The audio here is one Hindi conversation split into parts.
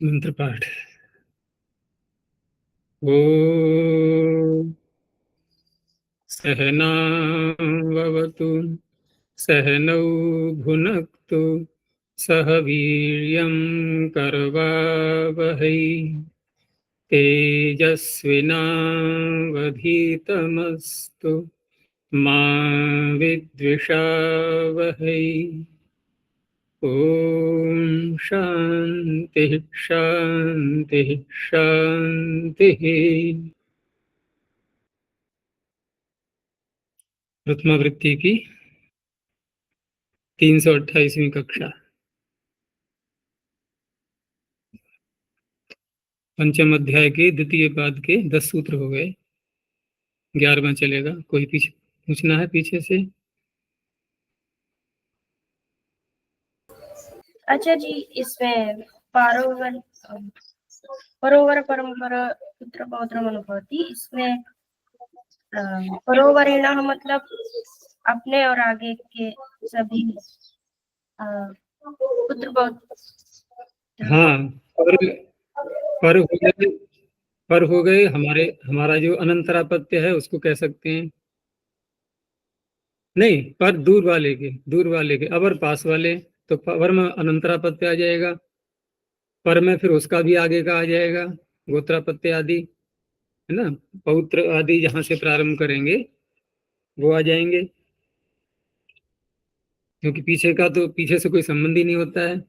मंत्र पाठ। ओ सहनावतु सहनौ भुनक्तु सह वीर्यं करवावहै तेजस्विनावधीतमस्तु मा विद्विषावहै। ओम शांति शांति शांति। प्रथमावृत्ति की 328वीं कक्षा। पंचम अध्याय के द्वितीय पाद के 10 सूत्र हो गए। 11वां चलेगा। कोई पीछे पूछना है पीछे से? अच्छा जी, इसमें परोवर परंपरा पुत्र पौत्र अनुभवती, इसमें परोवरेणः मतलब अपने और आगे के सभी पुत्र पौत्र। हाँ, पर हो गए हमारा जो अनंतरापत्य है उसको कह सकते हैं। नहीं, पर दूर वाले के अवर पास वाले, तो पर में अनंतरापत्य आ जाएगा। पर में फिर उसका भी आगे का आ जाएगा, गोत्रापत्य आदि, है ना। पौत्र आदि जहां से प्रारंभ करेंगे वो आ जाएंगे, क्योंकि पीछे से कोई संबंध ही नहीं होता है,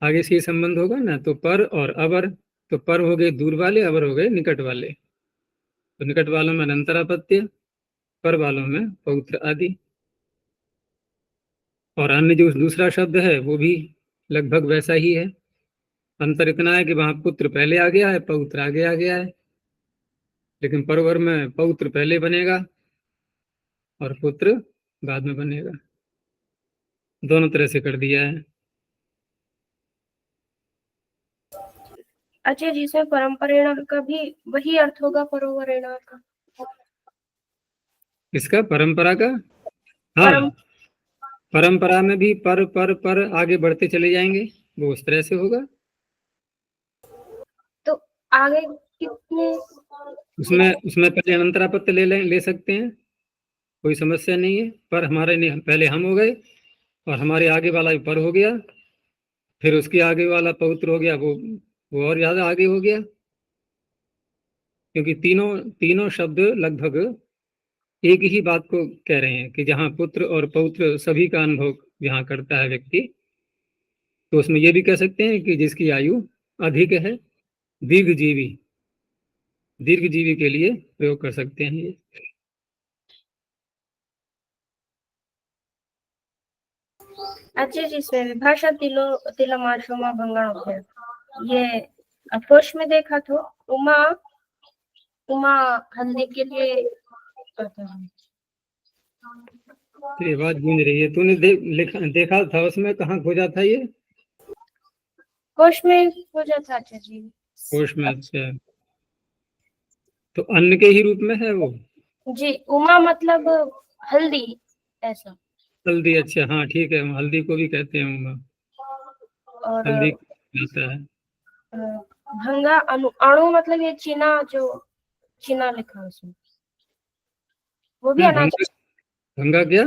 आगे से ही संबंध होगा ना। तो पर और अवर, तो पर हो गए दूर वाले, अवर हो गए निकट वाले। तो निकट वालों में अनंतरापत्य, पर वालों में पौत्र आदि। और अन्य जो दूसरा शब्द है वो भी लगभग वैसा ही है। अंतर इतना है कि वहां पुत्र पहले आ गया है, पौत्र आगे आ गया है। लेकिन परवर में पौत्र पहले बनेगा और पुत्र बाद में बनेगा। दोनों तरह से कर दिया है। अच्छा जी, इसमें परंपरेण का भी वही अर्थ होगा, परोवरेण का। इसका परंपरा का, हाँ, परंपरा में भी पर आगे बढ़ते चले जाएंगे, वो उस तरह से होगा। तो आगे कितने उसमें उसमें पहले अनंतरापत्य ले सकते हैं, कोई समस्या नहीं है। पर हमारे नहीं, पहले हम हो गए और हमारे आगे वाला भी पर हो गया, फिर उसके आगे वाला पवित्र हो गया, वो और ज्यादा आगे हो गया। क्योंकि तीनों तीनों शब्द लगभग एक ही बात को कह रहे हैं कि जहाँ पुत्र और पौत्र सभी का अनुभव जहाँ करता है व्यक्ति, तो उसमें ये भी कह सकते हैं कि जिसकी आयु अधिक है, दीर्घजीवी, दीर्घजीवी के लिए प्रयोग कर सकते हैं ये। अच्छा जी, इसमें विभाषा तिलमाशोमा भंगण हो गया। ये कोश में देखा तो उमा हल्दी के लिए तेरी आवाज गूंज रही है। तूने देखा था उसमें, कहाँ खोजा था ये? कोश में खोजा था। अच्छा जी, कोश में। अच्छा, तो अन्न के ही रूप में है वो? जी, उमा मतलब हल्दी ऐसा। हल्दी, अच्छा, हाँ ठीक है, हल्दी को भी कहते हैं उमा। और हल्दी आता है। भंगा अणु मतलब ये चीना, जो चीना लिखा है उसमें, वो भी अनाज। भंगा क्या?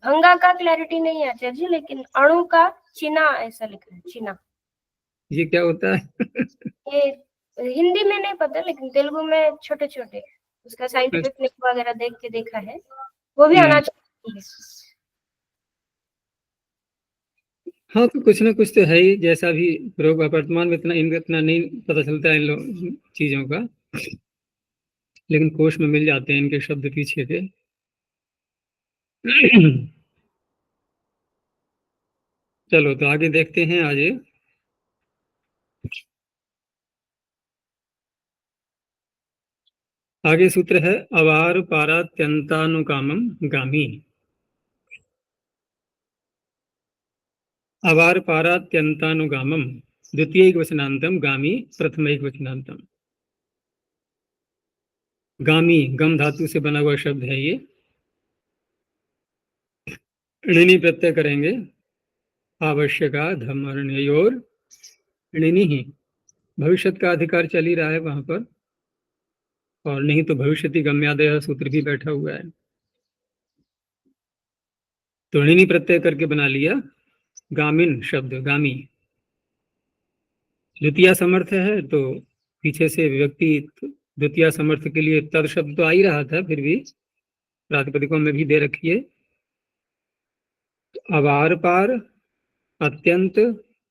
भंगा का क्लैरिटी नहीं है आचार्य जी, लेकिन अणु का चीना ऐसा लिखा है, चीना। ये क्या होता है? ये हिंदी में नहीं पता, लेकिन तेलुगु में छोटे छोटे उसका साइंटिफिक नेम वगैरह देख के देखा है, वो भी अनाज है। हाँ, तो कुछ ना कुछ तो है ही, जैसा भी प्रयोग। वर्तमान में इतना नहीं पता चलता है इन लोग चीजों का, लेकिन कोश में मिल जाते हैं इनके शब्द पीछे के। चलो तो आगे देखते हैं। आगे सूत्र है अवार पारात्यंतानुकामम गामी। अवार पारात्यंतानुगामम द्वितीय वचनांतम गामी प्रथम वचनांतम। गामी गम धातु से बना हुआ शब्द है ये। ऋणी प्रत्यय करेंगे आवश्यका धर्मण्योर ऋणी ही, भविष्य का अधिकार चल ही रहा है वहां पर, और नहीं तो भविष्यति गम्यादय सूत्र भी बैठा हुआ है। तो ऋणी प्रत्यय करके बना लिया गामिन शब्द, गामी। द्वितीय समर्थ है तो पीछे से व्यक्ति द्वितीय समर्थ के लिए तद शब्द तो आ ही रहा था, फिर भी प्रातिपदिकों में भी दे रखी है। अवार पार अत्यंत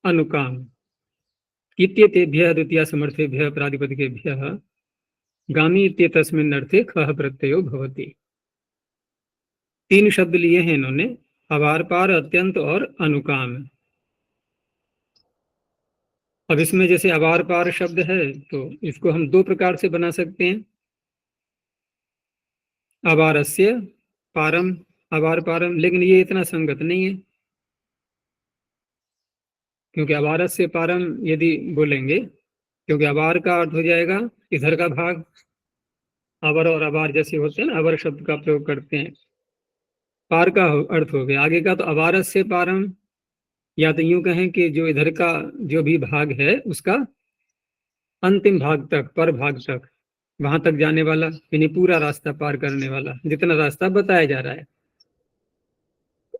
अनुकाम इत्येतेभ्यः द्वितीय समर्थेभ्यः प्रातिपदिकेभ्यः गामी इत्येतस्मिन् अर्थे खः प्रत्ययो भवति। 3 शब्द लिए हैं इन्होंने, अवार पार, अत्यंत और अनुकाम। अब इसमें जैसे अवार पार शब्द है तो इसको हम 2 प्रकार से बना सकते हैं। अवारस्य पारम, अवार पारम, लेकिन ये इतना संगत नहीं है, क्योंकि अवारस्य पारम यदि बोलेंगे, क्योंकि अवार का अर्थ हो जाएगा इधर का भाग, अवर और अवार जैसे होते हैं ना, अवर शब्द का प्रयोग करते हैं। पार का अर्थ हो गया आगे का, तो अवारस्य पारम, या तो यूं कहें कि जो इधर का जो भी भाग है उसका अंतिम भाग तक, पर भाग तक, वहां तक जाने वाला, यानी पूरा रास्ता पार करने वाला, जितना रास्ता बताया जा रहा है।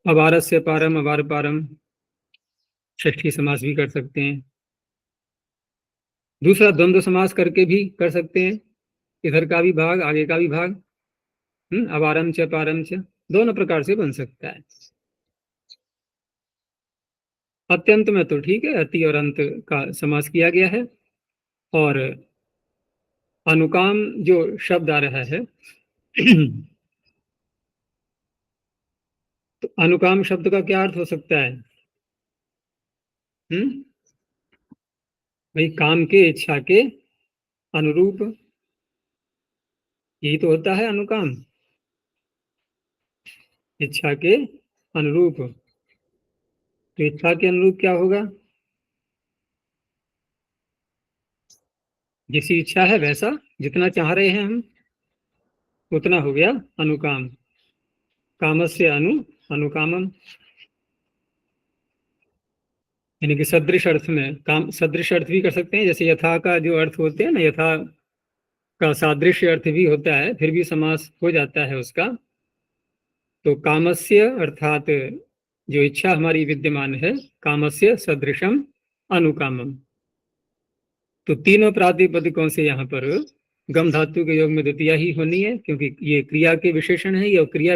अवारस्य पारम, अवार पारम षष्ठी समास भी कर सकते हैं। दूसरा द्वंद्व समास करके भी कर सकते हैं, इधर का भी भाग आगे का भी भाग, अवारम च पारम च, दोनों प्रकार से बन सकता है। अत्यंत में तो ठीक है, अति और अंत का समास किया गया है। और अनुकाम जो शब्द आ रहा है तो अनुकाम शब्द का क्या अर्थ हो सकता है? भाई काम के, इच्छा के अनुरूप, यही तो होता है अनुकाम, इच्छा के अनुरूप। तो इच्छा के अनुरूप क्या होगा? जैसी इच्छा है वैसा, जितना चाह रहे हैं हम उतना हो गया अनुकाम। कामस्य अनुकामम, यानी कि सदृश अर्थ में, काम सदृश अर्थ भी कर सकते हैं, जैसे यथा का जो अर्थ होते हैं ना, यथा का सादृश्य अर्थ भी होता है, फिर भी समास हो जाता है उसका। तो कामस्य अर्थात जो इच्छा हमारी विद्यमान है, कामस्य सदृशम अनुकामम। तो तीनों प्रातिपदिकों से यहाँ पर गम धातु के योग में द्वितीय ही होनी है, क्योंकि ये क्रिया के विशेषण है, ये क्रिया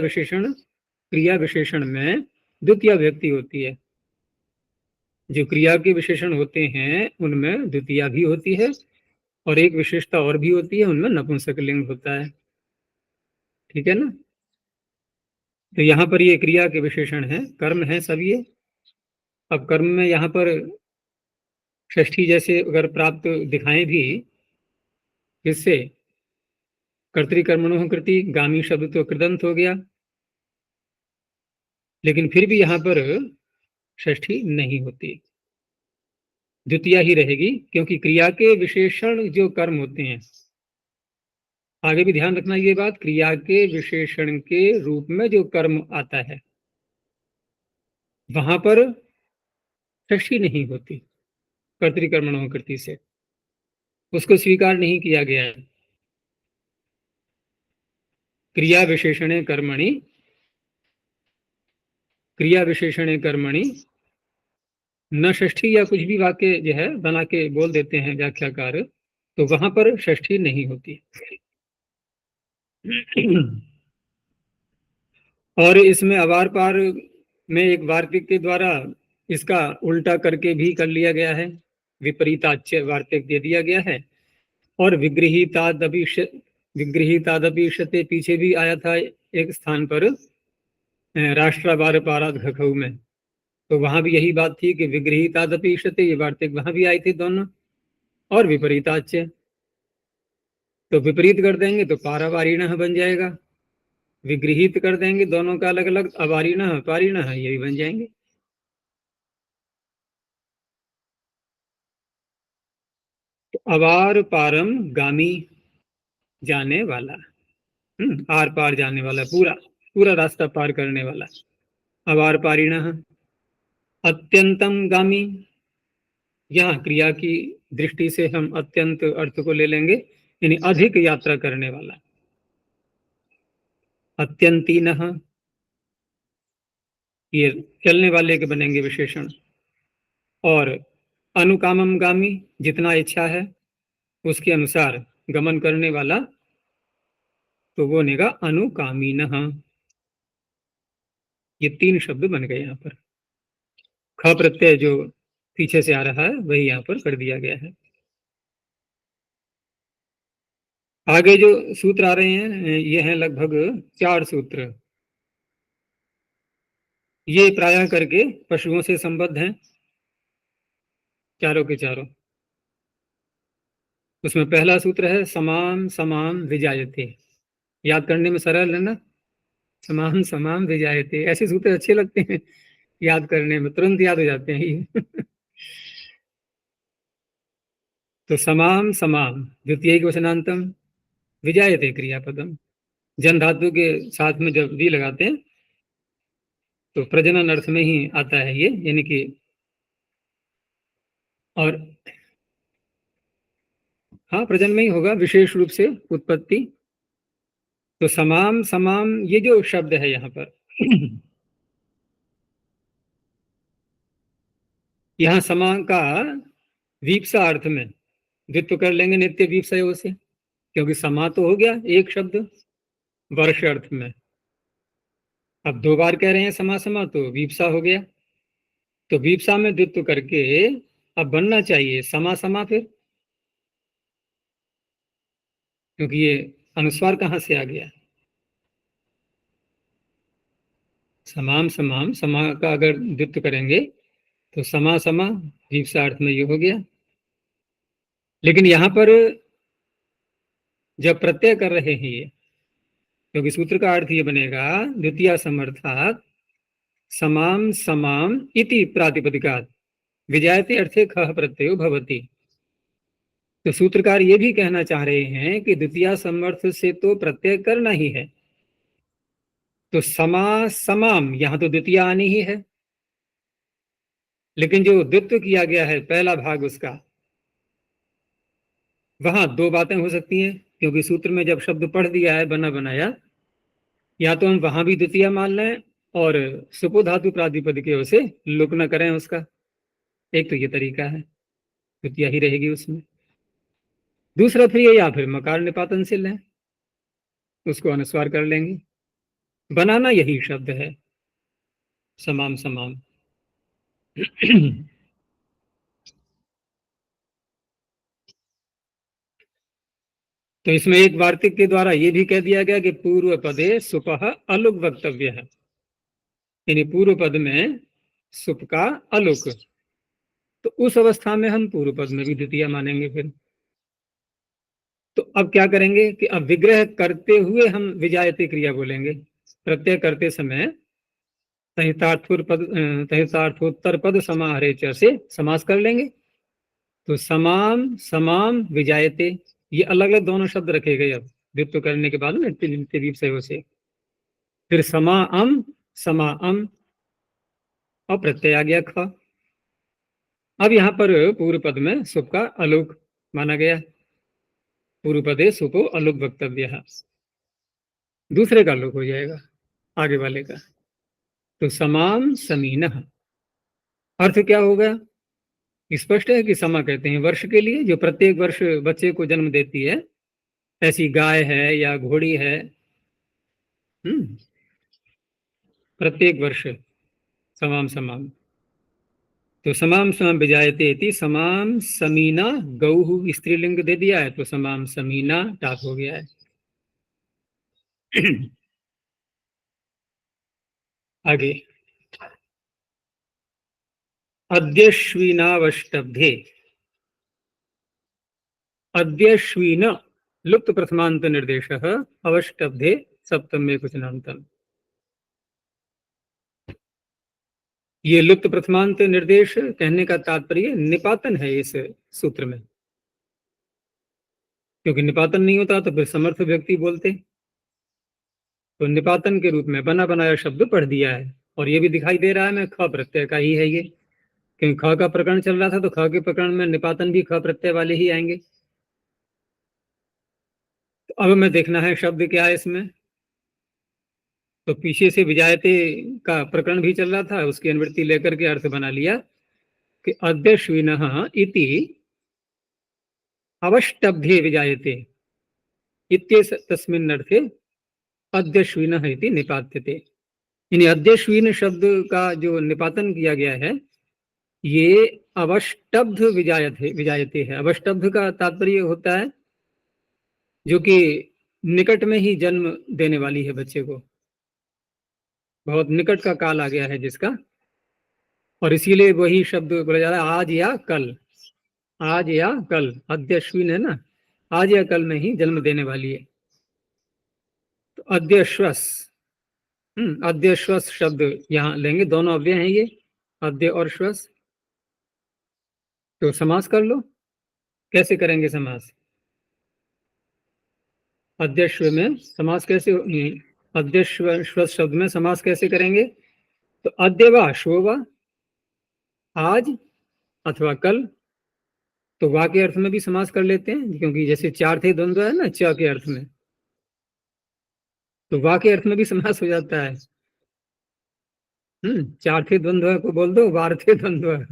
विशेषण में द्वितीय व्यक्ति होती है। जो क्रिया के विशेषण होते हैं उनमें द्वितीय भी होती है, और एक विशेषता और भी होती है, उनमें नपुंसक लिंग होता है। ठीक है ना? तो यहाँ पर ये क्रिया के विशेषण है, कर्म है सब ये। अब कर्म में यहाँ पर षष्ठी जैसे अगर प्राप्त दिखाएं भी, किससे? कर्तृकर्मणों कृति, गामी शब्द तो कृदंत हो गया, लेकिन फिर भी यहाँ पर षष्ठी नहीं होती, द्वितीय ही रहेगी, क्योंकि क्रिया के विशेषण जो कर्म होते हैं, आगे भी ध्यान रखना ये बात, क्रिया के विशेषण के रूप में जो कर्म आता है वहां पर षष्ठी नहीं होती, कर्तृकर्मणों कृति से उसको स्वीकार नहीं किया गया है। क्रिया विशेषणे कर्मणि, क्रिया विशेषणे कर्मणि न षष्ठी, या कुछ भी वाक्य जो है बना के बोल देते हैं व्याख्याकार, तो वहां पर षष्ठी नहीं होती। और इसमें अवार पार में एक वार्तिक के द्वारा इसका उल्टा करके भी कर लिया गया है, विपरीताच्य वार्तिक दे दिया गया है। और विगृहीतादपीक्षते पीछे भी आया था एक स्थान पर, राष्ट्रावार पाराद घखऊ में, तो वहां भी यही बात थी कि विगृहीतादपीक्षते, ये वार्तिक वहां भी आई थी दोनों। और विपरीताच्य, तो विपरीत कर देंगे तो पारावारिणः बन जाएगा, विगृहित कर देंगे दोनों का अलग अलग, अवारिणः पारिणः, ये भी बन जाएंगे। तो अवार पारम गामी, जाने वाला, आर पार जाने वाला, पूरा पूरा रास्ता पार करने वाला। अवार पारिणः, अत्यंतम गामी, यहाँ क्रिया की दृष्टि से हम अत्यंत अर्थ को ले लेंगे, यानी अधिक यात्रा करने वाला। अत्यंतीनः, ये चलने वाले के बनेंगे विशेषण। और अनुकामम गामी, जितना इच्छा है उसके अनुसार गमन करने वाला, तो वो बनेगा अनुकामीनः। ये 3 शब्द बन गए यहाँ पर। ख प्रत्यय जो पीछे से आ रहा है वही यहाँ पर कर दिया गया है। आगे जो सूत्र आ रहे हैं ये हैं लगभग 4 सूत्र। ये प्रायः करके पशुओं से संबद्ध हैं, चारों के चारों। उसमें पहला सूत्र है समाम समाम विजायते। याद करने में सरल है ना, समाम समाम विजायते। ऐसे सूत्र अच्छे लगते हैं याद करने में, तुरंत याद हो जाते हैं ये। तो समाम समाम द्वितीय वचनांतम, विजायते क्रियापदम। जन धातु के साथ में जब दी लगाते हैं तो प्रजनन अर्थ में ही आता है ये, यानी कि। और हाँ, प्रजनन में ही होगा विशेष रूप से उत्पत्ति। तो समाम समाम ये जो शब्द है यहाँ पर, यहाँ समा का वीप्सा अर्थ में द्वित्व कर लेंगे नित्य वीप्सयो से, क्योंकि समा तो हो गया एक शब्द वर्ष अर्थ में। अब 2 बार कह रहे हैं समा समा, तो वीप्सा हो गया। तो वीप्सा में द्वित्व करके अब बनना चाहिए समा समा फिर, क्योंकि ये अनुस्वार कहाँ से आ गया। समाम समाम, समा का अगर द्वित्व करेंगे तो समा समा वीप्सा अर्थ में ये हो गया। लेकिन यहाँ पर जब प्रत्यय कर रहे हैं ये, क्योंकि सूत्र का अर्थ ये बनेगा द्वितीय समर्थात समाम समाम इति प्रातिपदिकात विजायते अर्थे खः प्रत्ययो भवति। तो सूत्रकार ये भी कहना चाह रहे हैं कि द्वितीय समर्थ से तो प्रत्यय करना ही है, तो समा समाम यहाँ तो द्वितीय आनी ही है। लेकिन जो द्वित्व किया गया है पहला भाग उसका, वहां 2 बातें हो सकती हैं, क्योंकि सूत्र में जब शब्द पढ़ दिया है बना बनाया, या तो हम वहां भी द्वितीय मान लें और सुपो धातु प्रातिपदिक से लुक न करें उसका। एक तो ये तरीका है, द्वितीय ही रहेगी उसमें। दूसरा फिर ये, या फिर मकार निपातन से लें, उसको अनुस्वार कर लेंगे। बनाना यही शब्द है समाम समाम। तो इसमें एक वार्तिक के द्वारा ये भी कह दिया गया कि पूर्व पदे सुपह अलुक वक्तव्य है, यानी पूर्व पद में सुप का अलुक। तो उस अवस्था में हम पूर्व पद में भी द्वितीय मानेंगे फिर। तो अब क्या करेंगे कि अब विग्रह करते हुए हम विजायते क्रिया बोलेंगे। प्रत्यय करते समय तहितार्थोत्तर पद समाहरे च से समास कर लेंगे। तो समाम समाम विजायते, ये अलग अलग दोनों शब्द रखे गए अब द्वित्व करने के बाद में से। फिर समा अम और प्रत्यय आ गया ख। अब यहाँ पर पूर्व पद में सुप का अलुक माना गया, पूर्व पदे सुपो अलुक वक्तव्य, दूसरे का अलुक हो जाएगा आगे वाले का। तो समाम समीन, अर्थ क्या होगा, स्पष्ट है कि समा कहते हैं वर्ष के लिए, जो प्रत्येक वर्ष बच्चे को जन्म देती है, ऐसी गाय है या घोड़ी है, प्रत्येक वर्ष समाम समाम। तो समाम समाम विजायते इति समाम समीना गौ स्त्रीलिंग दे दिया है, तो समाम समीना टाप हो गया है। आगे अद्यश्विनावष्टभ्ये, अद्यश्विन लुप्त प्रथमांत निर्देश अवष्टभ्ये सप्तमे वचनांतम। ये लुप्त प्रथमांत निर्देश कहने का तात्पर्य निपातन है इस सूत्र में, क्योंकि निपातन नहीं होता तो फिर समर्थ व्यक्ति बोलते। तो निपातन के रूप में बना बनाया शब्द पढ़ दिया है, और ये भी दिखाई दे रहा है मैं ख प्रत्यय का ही है ये, क्योंकि ख का प्रकरण चल रहा था, तो ख के प्रकरण में निपातन भी ख प्रत्यय वाले ही आएंगे। तो अब हमें देखना है शब्द क्या है इसमें। तो पीछे से विजायते का प्रकरण भी चल रहा था, उसकी अनुवृत्ति लेकर के अर्थ बना लिया कि अद्यश्विनः इति अवष्टभ्ये विजायते इत्येष तस्मिन् अर्थे अद्यश्विनः इति निपात्यते। यानी अद्यश्विन शब्द का जो निपातन किया गया है ये अवष्टब्ध विजायते है। अवष्टब्ध का तात्पर्य होता है जो कि निकट में ही जन्म देने वाली है बच्चे को, बहुत निकट का काल आ गया है जिसका, और इसीलिए वही शब्द बोला जा रहा है आज या कल। आज या कल, अद्यश्विन है ना, आज या कल में ही जन्म देने वाली है। तो अद्यश्वस, अद्यश्वस शब्द यहाँ लेंगे, दोनों अव्यय हैं ये, अद्य और श्वस। तो समास कर लो, कैसे करेंगे समास? अद्यश्व में समास कैसे, अद्यश्व श्वस शब्द में समास कैसे करेंगे? तो अद्य वा श्व वा, आज अथवा कल। तो वा के अर्थ में भी समास कर लेते हैं, क्योंकि जैसे चार थे द्वंद्व है ना च के अर्थ में, तो वा के अर्थ में भी समास हो जाता है। चार थे द्वंद्व को बोल दो, वार थे द्वंद्व,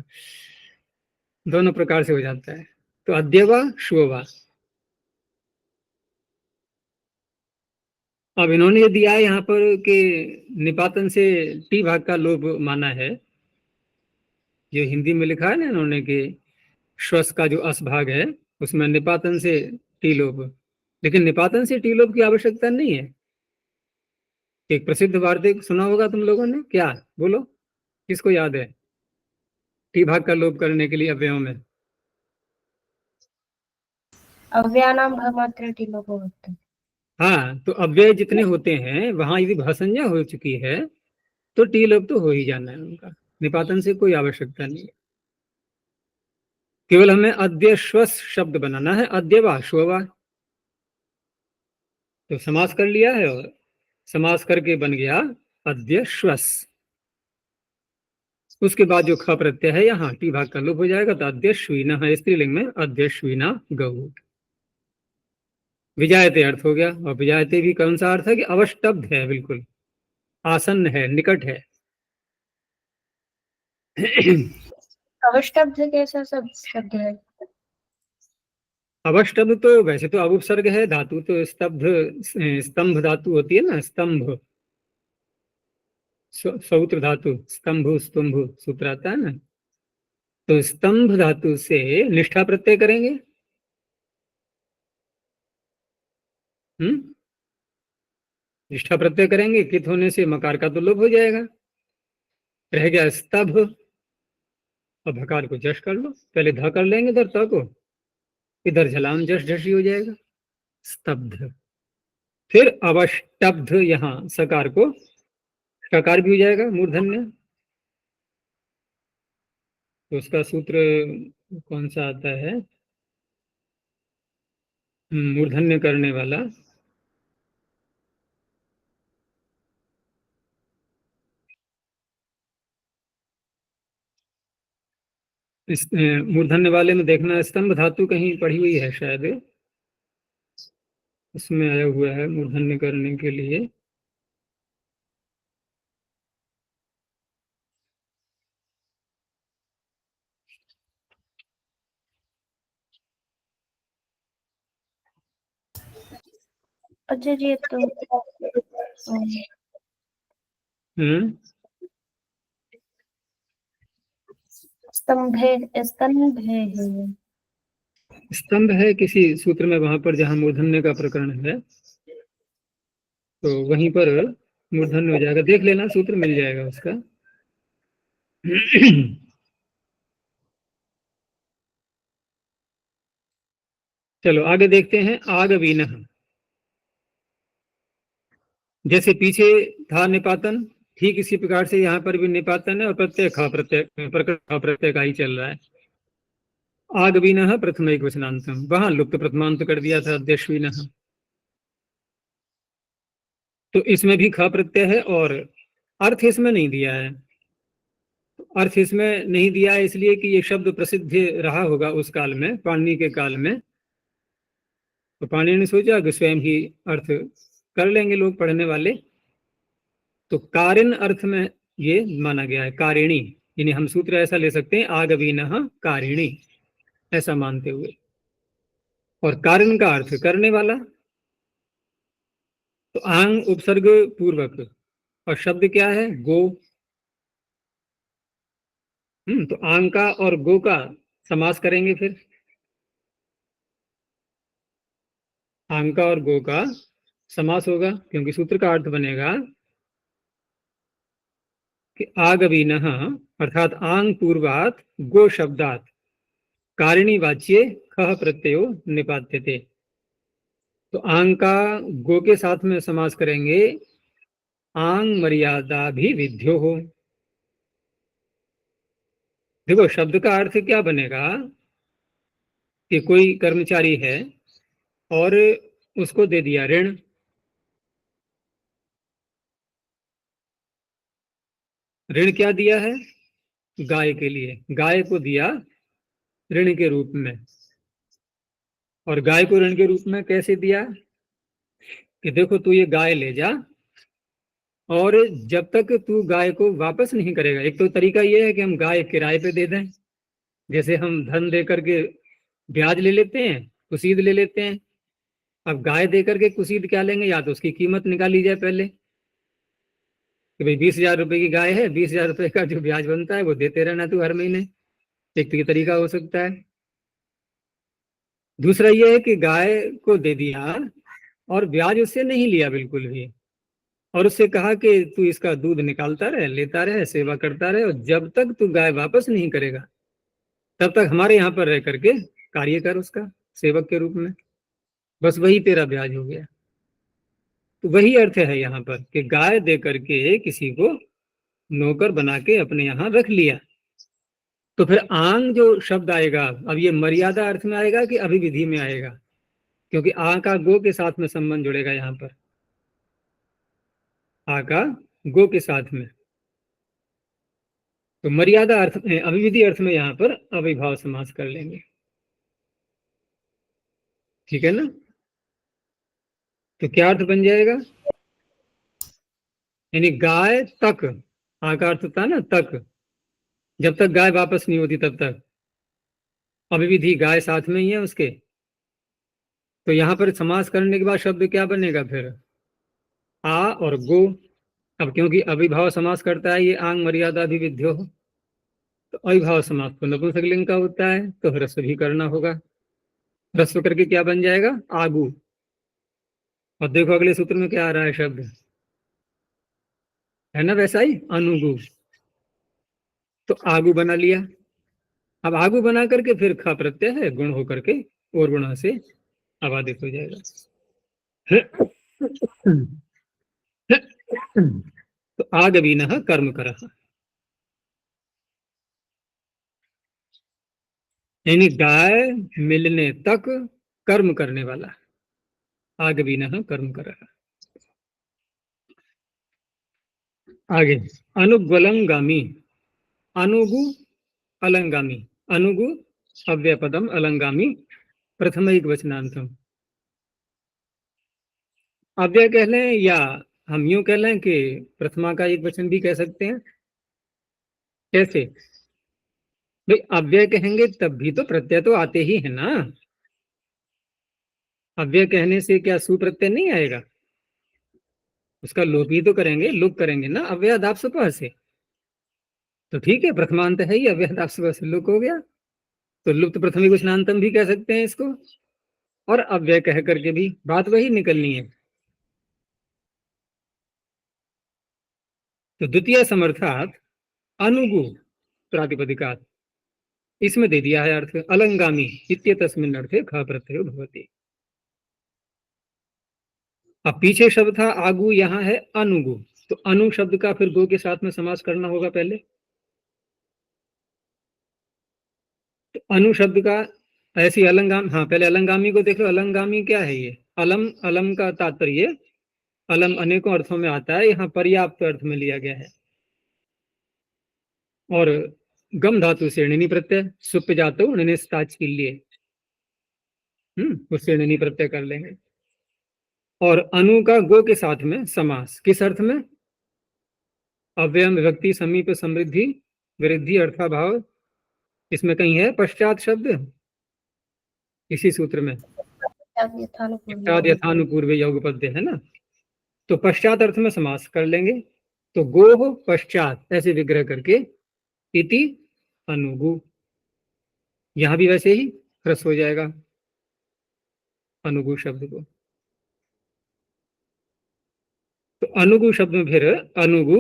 दोनों प्रकार से हो जाता है। तो अद्य वा श्व वा। अब इन्होंने ये दिया है यहाँ पर कि निपातन से टी भाग का लोभ माना है। जो हिंदी में लिखा है ना इन्होंने कि श्वस का जो अस भाग है उसमें निपातन से टी लोभ, लेकिन निपातन से टी लोभ की आवश्यकता नहीं है। एक प्रसिद्ध वार्तिक सुना होगा तुम लोगों ने, क्या बोलो, किसको याद है? टी भाग का लोभ करने के लिए अव्ययों में अव्ययानाम भमात्र टी लोप होते। हाँ, तो अव्यय जितने होते हैं वहां यदि भसंज्ञा हो चुकी है तो टी लोभ तो हो ही जाना है उनका, निपातन से कोई आवश्यकता नहीं है। केवल हमें अद्यश्वस शब्द बनाना है, अद्य वा श्व वा। तो समास कर लिया है और समास करके बन गया अद्यश्वस। उसके बाद जो ख प्रत्यय है यहाँ टी भाग का लोप हो जाएगा, तो अद्यश्विना है स्त्रीलिंग में, अद्यश्विना गौ। विजायते अर्थ हो गया, और विजायते भी कौन सा अर्थ है कि अवष्टब्ध है, बिल्कुल आसन्न है, निकट है। अवष्टब्ध कैसा सब शब्द है? अवष्टब्ध तो वैसे तो अवुपसर्ग है, धातु तो स्तब्ध, स्तंभ धातु होती है ना, स्तंभ सूत्र धातु, स्तंभ स्तंभ सूत्र आता है ना, तो स्तंभ धातु से निष्ठा प्रत्यय करेंगे। निष्ठा प्रत्यय करेंगे, कित होने से मकार का तो लोप हो जाएगा, रह गया स्तभ। अब भकार को जश कर लो, पहले ध कर लेंगे इधर त को, इधर झलाम जश झशी हो जाएगा, स्तब्ध। फिर अवष्टब्ध, यहाँ सकार को सकार भी हो जाएगा मूर्धन्य। तो उसका सूत्र कौन सा आता है? मूर्धन्य करने वाला, इस मूर्धन्य वाले में देखना, स्तंभ धातु कहीं पड़ी हुई है शायद, उसमें आया हुआ है मूर्धन्य करने के लिए। अच्छा जी, तो स्तंभे स्तंभे है, स्तंभ है किसी सूत्र में, वहां पर जहां मूर्धन्य का प्रकरण है तो वहीं पर मूर्धन्य हो जाएगा, देख लेना सूत्र मिल जाएगा उसका। चलो आगे देखते हैं, आगवीनः। जैसे पीछे था निपातन, ठीक इसी प्रकार से यहाँ पर भी निपातन है, और प्रत्यय ख प्रत्यय प्रकट ख प्रत्यय का ही चल रहा है। आगवीनः प्रथम एक वचनांतम, वहां लुप्त प्रथमांत कर दिया था अद्यश्विनः, तो इसमें भी ख प्रत्यय है और अर्थ इसमें नहीं दिया है। तो अर्थ इसमें नहीं दिया है इसलिए कि ये शब्द प्रसिद्ध रहा होगा उस काल में, पाणिनि के काल में। तो पाणिनि ने सोचा कि स्वयं ही अर्थ कर लेंगे लोग पढ़ने वाले, तो कारिण अर्थ में ये माना गया है, कारिणी। यानी हम सूत्र ऐसा ले सकते हैं, आगवीनः कारिणी, ऐसा मानते हुए। और कारिण का अर्थ करने वाला, तो आंग उपसर्ग पूर्वक, और शब्द क्या है, गो। तो आंग का और गो का समास करेंगे फिर। आंग का और गो का समास होगा, क्योंकि सूत्र का अर्थ बनेगा कि आगवीनः अर्थात आंग पूर्वात गो शब्दात कारिणी वाच्ये खः प्रत्ययो निपात्यते। तो आंग का गो के साथ में समास करेंगे, आंग मर्यादा भी विध्यो हो। देखो शब्द का अर्थ क्या बनेगा कि कोई कर्मचारी है और उसको दे दिया ऋण, ऋण क्या दिया है, गाय के लिए, गाय को दिया ऋण के रूप में। और गाय को ऋण के रूप में कैसे दिया कि देखो तू ये गाय ले जा, और जब तक तू गाय को वापस नहीं करेगा, एक तो तरीका ये है कि हम गाय किराए पे दे दें, जैसे हम धन दे करके ब्याज ले लेते हैं, कुसीद ले लेते हैं। अब गाय दे करके कुसीद क्या लेंगे, या तो उसकी कीमत निकाली जाए पहले कि भाई 20,000 रुपए की गाय है, 20,000 रुपए का जो ब्याज बनता है वो देते रहना तू हर महीने। एक तो ये तरीका हो सकता है। दूसरा ये है कि गाय को दे दिया और ब्याज उससे नहीं लिया बिल्कुल भी, और उससे कहा कि तू इसका दूध निकालता रहे, लेता रहे, सेवा करता रहे, और जब तक तू गाय वापस नहीं करेगा तब तक हमारे यहाँ पर रह करके कार्य कर उसका, सेवक के रूप में। बस वही तेरा ब्याज हो गया। तो वही अर्थ है यहाँ पर कि गाय दे करके किसी को नौकर बना के अपने यहाँ रख लिया। तो फिर आंग जो शब्द आएगा, अब ये मर्यादा अर्थ में आएगा कि अभिविधि में आएगा, क्योंकि आ का गो के साथ में संबंध जुड़ेगा यहाँ पर, आ का गो के साथ में। तो मर्यादा अर्थ में, अभिविधि अर्थ में यहाँ पर अविभाव समास कर लेंगे। ठीक है ना। तो क्या अर्थ बन जाएगा, यानी गाय तक, आ का अर्थ था ना तक, जब तक गाय वापस नहीं होती तब तक, अभिविधि गाय साथ में ही है उसके। तो यहाँ पर समास करने के बाद शब्द क्या बनेगा फिर, आ और गो। अब क्योंकि अविभाव समास करता है ये आंग मर्यादा अभिविध्यो, तो अविभाव समास तो नपुंसकलिंग का होता है, तो ह्रस्व भी करना होगा। ह्रस्व करके क्या बन जाएगा, आगु। और देखो अगले सूत्र में क्या आ रहा है शब्द, है ना वैसा ही, अनुगु। तो आगु बना लिया। अब आगु बना करके फिर खा प्रत्यय है, गुण होकर के और गुणा से अबाधित हो जाएगा। तो आगवीनः कर्म करः, यानी गाय मिलने तक कर्म करने वाला, आगवीनः कर्म करः। आगे अनुग्वलंगामी, अनुगु अलंगामी, अनुगु अव्ययपदम अलंगामी प्रथम एक वचनांतम। अव्यय कह लें या हम यूं कह लें कि प्रथमा का एक वचन भी कह सकते हैं। कैसे भाई, अव्यय कहेंगे तब भी तो प्रत्यय तो आते ही है ना। अव्यय कहने से क्या सुप्रत्यय नहीं आएगा, उसका लोप ही तो करेंगे, लुप करेंगे ना, अव्ययादाप सुपह से। तो ठीक है, प्रथमांत है ही, अव्ययादाप सुपह से लुप हो गया, तो लुप्त प्रथमिक वचनांतम भी कह सकते हैं इसको, और अव्यय कह करके भी बात वही निकलनी है। तो द्वितीय समर्थात अनुगु प्रातिपदिकात, इसमें दे दिया है अर्थ अलंगामी इत्येतस्मिन् अर्थे ख प्रत्ययो भवति। अब पीछे शब्द था आगु, यहाँ है अनुगु, तो अनु शब्द का फिर गो के साथ में समास करना होगा पहले। तो अनु शब्द का ऐसी अलंगाम, हाँ पहले अलंगामी को देख लो। अलंगामी क्या है, ये अलम, अलम का तात्पर्य, अलम अनेकों अर्थों में आता है, यहाँ पर्याप्त अर्थ में लिया गया है। और गम धातु से णिनी प्रत्यय, सुप जातो णिनिस्ताच के लिए उससे णिनी प्रत्यय कर लेंगे। और अनु का गो के साथ में समास, किस अर्थ में? अव्ययम विभक्ति समीप समृद्धि वृद्धि अर्थाभाव, इसमें कहीं है पश्चात शब्द? इसी सूत्र में यथानुपूर्व योगपद्य है ना, तो पश्चात अर्थ में समास कर लेंगे। तो गो पश्चात ऐसे विग्रह करके इति अनुगु, यहां भी वैसे ही ह्रस्व हो जाएगा अनुगु शब्द को। तो अनुगु शब्द में फिर अनुगु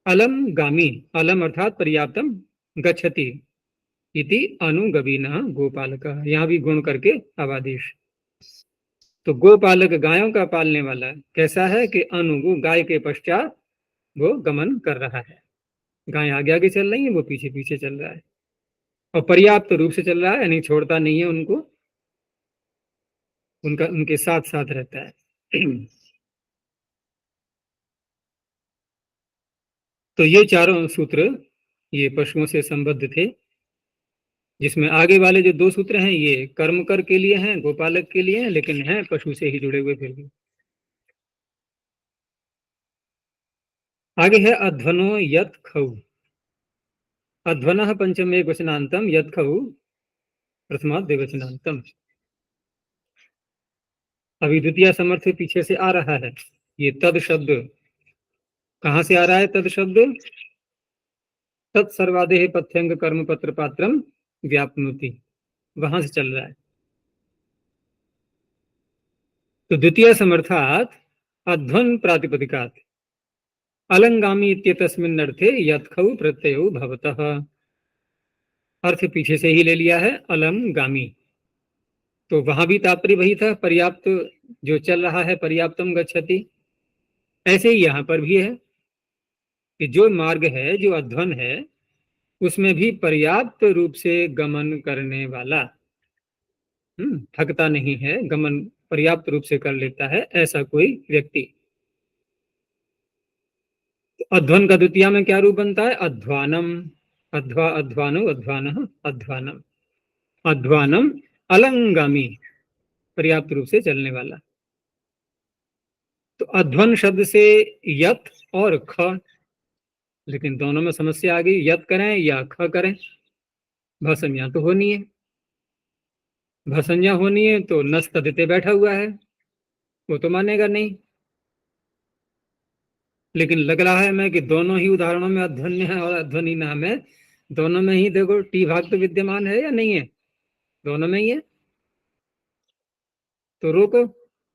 अलम गामी, अलम अर्थात पर्याप्तम, गच्छति इति अनुगवीना गोपालक, यहां भी गुण करके अवादेश। तो गोपालक गायों का पालने वाला कैसा है कि अनुगु गाय के पश्चात वो गमन कर रहा है। गाय आगे आगे चल रही है, वो पीछे पीछे चल रहा है, और पर्याप्त रूप से चल रहा है, यानी छोड़ता नहीं है उनको, उनके साथ साथ रहता है। तो ये चारों सूत्र ये पशुओं से संबद्ध थे, जिसमें आगे वाले जो 2 सूत्र हैं ये कर्मकर के लिए हैं, गोपालक के लिए हैं, लेकिन हैं पशु से ही जुड़े हुए फिर भी। आगे है अध्वनो यत खौ, अध्वन पंचम एक वचनांतम, यत खौ प्रथमा द्विवचनांतम। अभी द्वितीय समर्थ पीछे से आ रहा है, ये तद शब्द कहां से आ रहा है? तद शब्द तत्सर्वादेह पथ्यंग कर्म पत्र पात्रम व्याप्नोति, वहां से चल रहा है। तो द्वितीय समर्थात अध्वन प्रातिपदिकात अलंगामी इत्येतस्मिन् अर्थे यत्खौ प्रत्ययो भवतः, अर्थ पीछे से ही ले लिया है अलंगामी। तो वहां भी तात्पर्य वही था, पर्याप्त जो चल रहा है, पर्याप्तम गच्छति। ऐसे ही यहां पर भी है कि जो मार्ग है, जो अध्वन है, उसमें भी पर्याप्त रूप से गमन करने वाला, थकता नहीं है, गमन पर्याप्त रूप से कर लेता है, ऐसा कोई व्यक्ति। अध्वन का द्वितीय में क्या रूप बनता है? अध्वानम, अध्वा अध्वानो अध्वानः अध्वानम, अध्वानम अलंगामी, पर्याप्त रूप से चलने वाला। तो अध्वन शब्द से यत और ख, लेकिन दोनों में समस्या आ गई, यत करें या ख करें, भसंज्ञा तो होनी है, भसंज्ञा होनी है तो नस तदिते बैठा हुआ है, वो तो मानेगा नहीं। लेकिन लग रहा है मैं कि दोनों ही उदाहरणों में अध्वन्य है और अध्वनि नाम है, दोनों में ही देखो टी भाग तो विद्यमान है या नहीं है? दोनों में ही है। तो रोको,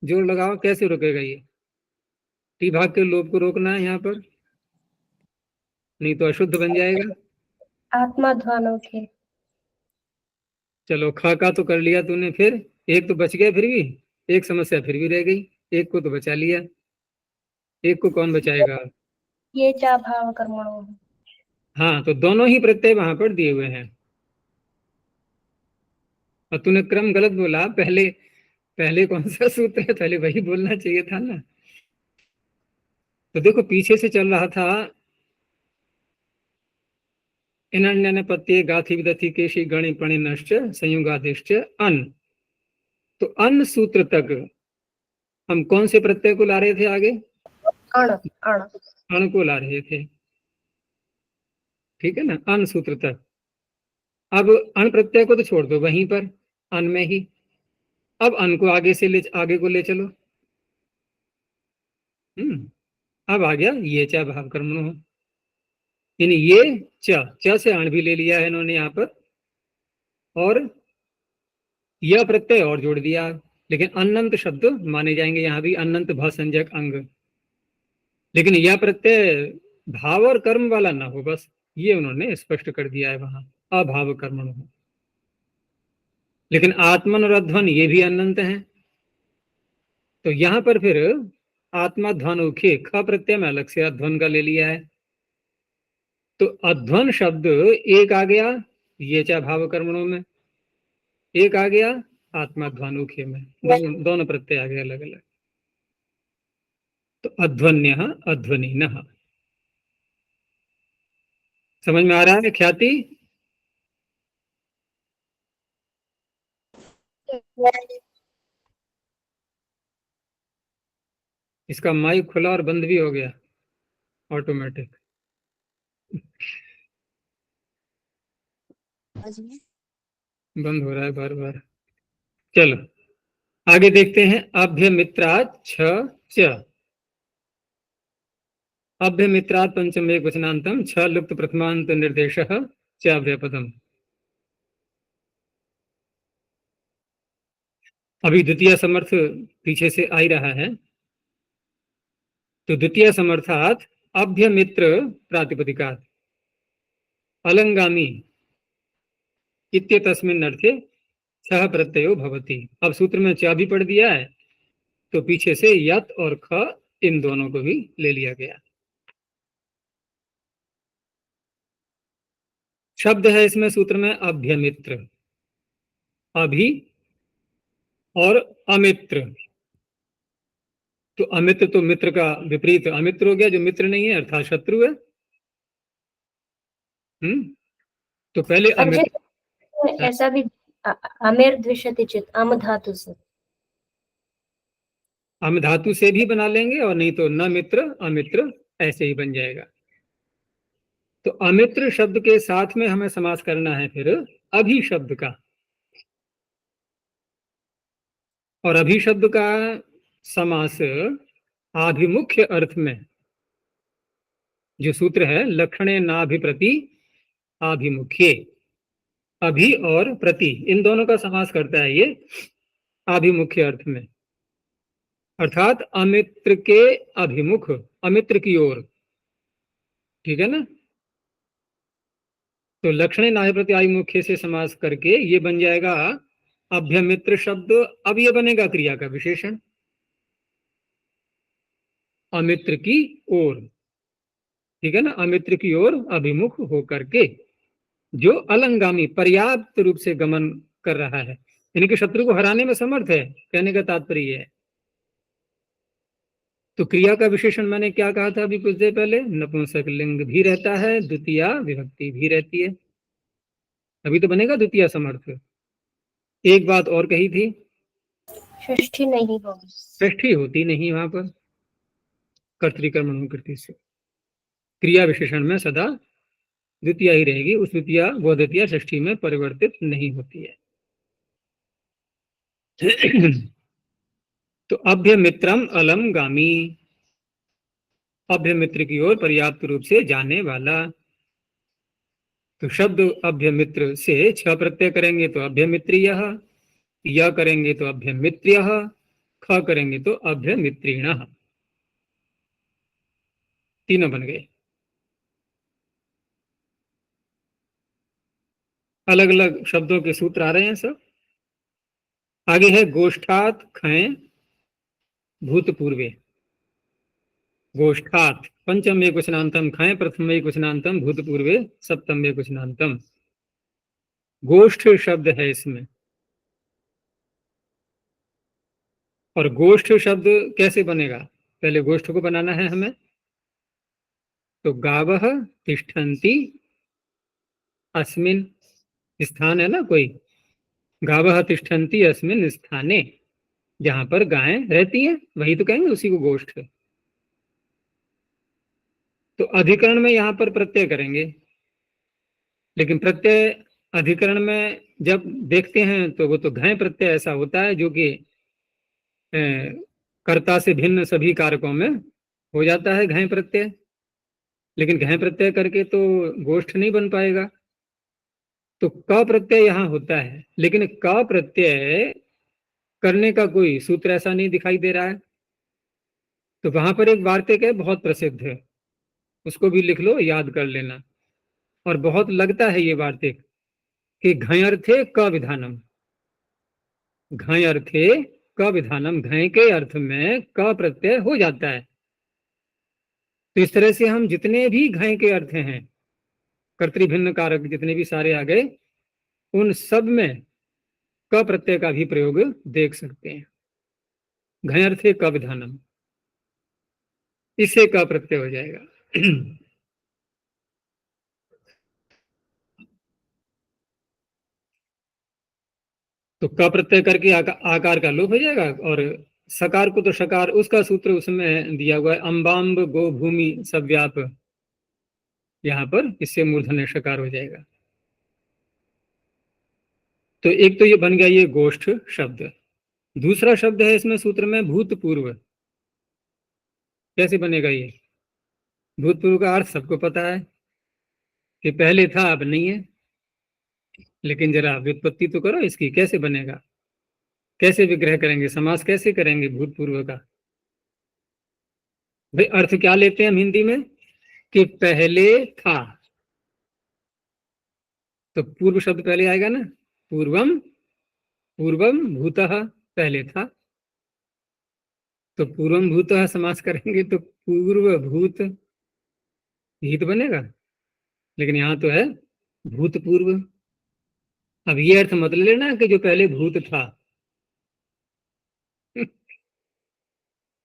जोर लगाओ, कैसे रुकेगा ये? टी भाग के लोभ को रोकना है यहाँ पर, नहीं तो अशुद्ध बन जाएगा। आत्मा ध्वानों के। चलो खा का तो कर लिया तूने, फिर एक तो बच गया, फिर भी एक समस्या फिर भी रह गई, एक को तो बचा लिया, एक को कौन बचाएगा? ये चा भाव कर्मणों। हाँ, तो दोनों ही प्रत्यय वहां पर दिए हुए हैं, और तूने क्रम गलत बोला। पहले पहले कौन सा सूत्र है, पहले वही बोलना चाहिए था ना। तो देखो पीछे से चल रहा था इनन्यनपत्ये गाथि विदथि केशि गणि पणिनश्च संयुगादिश्च अन। तो अन सूत्र तक हम कौन से प्रत्यय को ला रहे थे? आगे अण, अण, अण को ला रहे थे, ठीक है ना, अन सूत्र तक। अब अण प्रत्यय को तो छोड़ दो वहीं पर, अन में ही। अब अन को आगे से आगे को ले चलो। अब आ गया ये चा भाव कर्मणो, यानी ये च से अण भी ले लिया है इन्होंने यहाँ पर, और यह प्रत्यय और जोड़ दिया, लेकिन अनंत शब्द माने जाएंगे यहाँ भी, अनंत भासंजक अंग। लेकिन यह प्रत्यय भाव और कर्म वाला ना हो, बस ये उन्होंने स्पष्ट कर दिया है वहां, अभाव कर्मण हो। लेकिन आत्मन और अध्वन ये भी अनंत हैं, तो यहां पर फिर आत्मा ध्वनुखे ख प्रत्यय में अलग से अध्वन का ले लिया है। तो अध्वन शब्द एक आ गया ये चा भाव कर्मणों में, एक आ गया आत्मा ध्वनुखे में, दोनों प्रत्यय आ गए अलग अलग। तो अध्वन्य अध्वनिनः, समझ में आ रहा है? ख्याति, इसका माइक खुला और बंद भी हो गया ऑटोमेटिक। बंद हो रहा है बार बार। चलो आगे देखते हैं। अभ्यमित्रात् छ च, अभ्यमित्रात् पंचम एक वचनांतम छ लुप्त प्रथमांत निर्देशः च अव्यपदम। अभी द्वितीय समर्थ पीछे से आ ही रहा है, तो द्वितीय समर्थात अभ्यमित्र प्रातिपदिकात् अलंगामी इत्येतस्मिन् अर्थे सह प्रत्ययो भवति। अब सूत्र में च भी पढ़ दिया है, तो पीछे से यत और ख इन दोनों को भी ले लिया गया। शब्द है इसमें सूत्र में अभ्यमित्र, अभि और अमित्र। तो अमित्र तो मित्र का विपरीत अमित्र हो गया, जो मित्र नहीं है अर्थात शत्रु है। तो पहले और अमित्र, जैसे ऐसा भी अमेर द्विषति चित अम धातु से, हम धातु से भी बना लेंगे, और नहीं तो न मित्र अमित्र ऐसे ही बन जाएगा। तो अमित्र शब्द के साथ में हमें समास करना है फिर अभि शब्द का, और अभि शब्द का समास आभिमुख्य अर्थ में, जो सूत्र है लक्षणे नाभिप्रति आभिमुख्ये, अभि और प्रति इन दोनों का समास करता है ये आभिमुख्य अर्थ में, अर्थात अमित्र के अभिमुख, अमित्र की ओर। ठीक है ना? तो लक्षणे नाभिप्रति आभिमुख्य से समास करके ये बन जाएगा अभ्यमित्र शब्द। अब ये बनेगा क्रिया का विशेषण, अमित्र की ओर। ठीक है ना? अमित्र की ओर अभिमुख होकर के, जो अलंगामी पर्याप्त रूप से गमन कर रहा है, यानी कि शत्रु को हराने में समर्थ है, कहने का तात्पर्य है। तो क्रिया का विशेषण मैंने क्या कहा था अभी कुछ देर पहले, नपुंसक लिंग भी रहता है, द्वितीया विभक्ति भी रहती है, अभी तो बनेगा द्वितीय समर्थ। एक बात और कही थी, षष्ठी नहीं होगी, षष्ठी होती नहीं वहां पर, कर्तृकर्म अनुकृति से क्रिया विशेषण में सदा द्वितीय ही रहेगी, उस द्वितीय वो द्वितीय षष्ठी में परिवर्तित नहीं होती है। तो अभ्यमित्रम अलम गामी, अभ्यमित्र की ओर पर्याप्त रूप से जाने वाला। तो शब्द अभ्यमित्र से छ प्रत्यय करेंगे तो अभ्यमित्रीय, य करेंगे तो अभ्यमित्र्य, ख करेंगे तो अभ्यमित्रीण, तीनों बन गए। अलग अलग शब्दों के सूत्र आ रहे हैं सब। आगे है गोष्ठात खय भूतपूर्वे, गोष्ठात पंचम एक वचनांतम खय प्रथम एक वचनांतम भूतपूर्वे सप्तम एक वचनांतम। गोष्ठ शब्द है इसमें, और गोष्ठ शब्द कैसे बनेगा, पहले गोष्ठ को बनाना है हमें। तो गावः तिष्ठन्ति अस्मिन, स्थान है ना कोई, गावः तिष्ठन्ति अस्मिन स्थाने, जहां पर गायें रहती हैं वही तो कहेंगे, उसी को गोष्ठ। तो अधिकरण में यहां पर प्रत्यय करेंगे, लेकिन प्रत्यय अधिकरण में जब देखते हैं तो वो तो घय प्रत्यय ऐसा होता है जो कि कर्ता से भिन्न सभी कारकों में हो जाता है घय प्रत्यय, लेकिन घय प्रत्यय करके तो गोष्ठ नहीं बन पाएगा। तो क प्रत्यय यहां होता है, लेकिन क प्रत्यय करने का कोई सूत्र ऐसा नहीं दिखाई दे रहा है। तो वहां पर एक वार्तिक है बहुत प्रसिद्ध है, उसको भी लिख लो, याद कर लेना। और बहुत लगता है ये वार्तिक कि घय अर्थे क विधानम, घय अर्थे क विधानम, घय के अर्थ में क प्रत्यय हो जाता है। तो इस तरह से हम जितने भी घय के अर्थ हैं, कर्तृभिन्न कारक जितने भी सारे आ गए, उन सब में क प्रत्यय का भी प्रयोग देख सकते हैं। घय अर्थे क विधानम, इससे क प्रत्यय हो जाएगा। तो क प्रत्यय करके आकार का लोप हो जाएगा, और सकार को तो शकार, उसका सूत्र उसमें दिया हुआ है, अम्बाम्ब गो भूमि सव्याप, यहाँ पर इससे मूर्धन्य शकार हो जाएगा। तो एक तो ये बन गया ये गोष्ठ शब्द। दूसरा शब्द है इसमें सूत्र में भूतपूर्व। कैसे बनेगा ये? भूतपूर्व का अर्थ सबको पता है कि पहले था अब नहीं है, लेकिन जरा व्युत्पत्ति तो करो इसकी, कैसे बनेगा, कैसे विग्रह करेंगे, समास कैसे करेंगे भूतपूर्व का? भाई अर्थ क्या लेते हैं हम हिंदी में कि पहले था, तो पूर्व शब्द पहले आएगा ना, पूर्वम, पूर्वम भूतः, पहले था, तो पूर्वम भूतः समास करेंगे तो पूर्व भूत ही तो बनेगा, लेकिन यहां तो है भूतपूर्व। अब ये अर्थ मत लेना कि जो पहले भूत था।